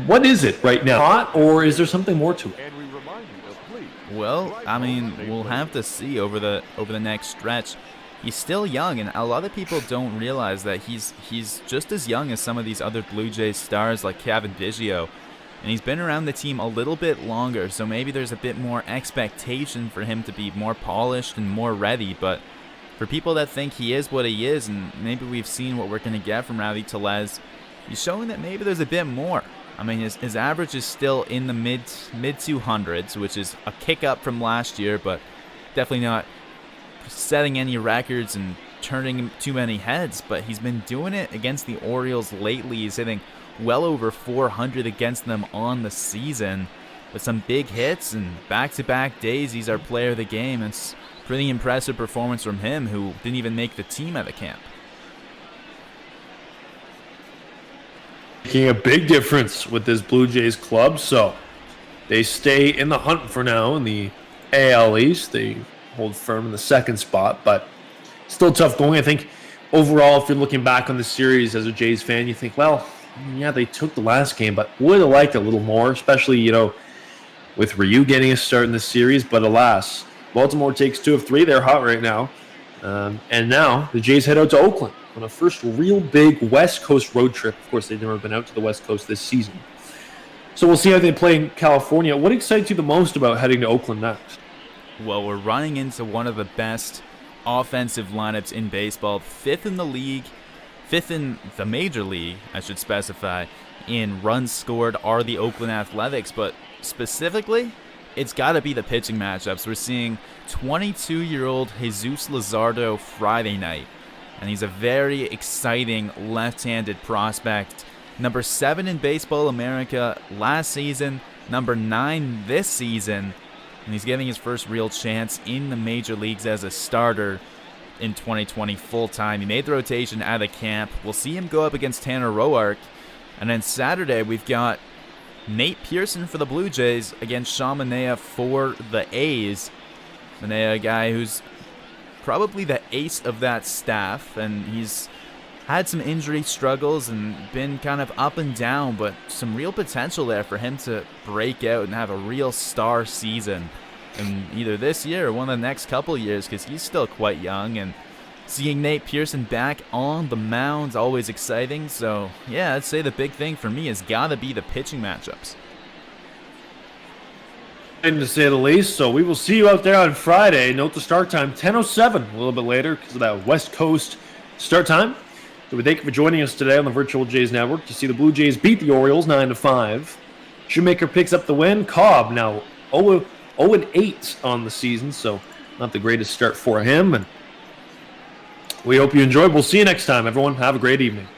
what is it right now? Hot, or is there something more to it? Well, I mean, we'll have to see over the next stretch. He's still young, and a lot of people don't realize that he's just as young as some of these other Blue Jays stars like Kevin Biggio. And he's been around the team a little bit longer, so maybe there's a bit more expectation for him to be more polished and more ready. But for people that think he is what he is, and maybe we've seen what we're going to get from Rowdy Tellez, he's showing that maybe there's a bit more. I mean, his average is still in the mid 200s, which is a kick up from last year, but definitely not setting any records and turning too many heads, but he's been doing it against the Orioles lately. He's hitting well over 400 against them on the season with some big hits, and back-to-back days he's our player of the game. It's pretty impressive performance from him, who didn't even make the team at the camp. Making a big difference with this Blue Jays club, so they stay in the hunt for now in the AL East. They hold firm in the second spot, but still tough going. I think overall, if you're looking back on the series as a Jays fan, you think, well, yeah, they took the last game, but would have liked a little more, especially, with Ryu getting a start in the series. But alas, Baltimore takes 2 of 3. They're hot right now. And now the Jays head out to Oakland on a first real big West Coast road trip. Of course, they've never been out to the West Coast this season. So we'll see how they play in California. What excites you the most about heading to Oakland next? Well, we're running into one of the best offensive lineups in baseball. 5th in the league, 5th in the major league, I should specify, in runs scored are the Oakland Athletics. But specifically, it's got to be the pitching matchups. We're seeing 22-year-old Jesus Luzardo Friday night, and he's a very exciting left-handed prospect. Number 7 in Baseball America last season, number 9 this season, and he's getting his first real chance in the major leagues as a starter in 2020 full-time. He made the rotation at a camp. We'll see him go up against Tanner Roark. And then Saturday, we've got Nate Pearson for the Blue Jays against Sean Manaea for the A's. Manaea, a guy who's probably the ace of that staff, and he's had some injury struggles and been kind of up and down, but some real potential there for him to break out and have a real star season in either this year or one of the next couple years, because he's still quite young. And seeing Nate Pearson back on the mound's always exciting. So yeah, I'd say the big thing for me has got to be the pitching matchups. And to say the least, so we will see you out there on Friday. Note the start time, 10:07, a little bit later because of that West Coast start time. So we thank you for joining us today on the Virtual Jays Network to see the Blue Jays beat the Orioles 9-5. Shoemaker picks up the win. Cobb now 0-8 on the season, so not the greatest start for him. And we hope you enjoyed. We'll see you next time, everyone. Have a great evening.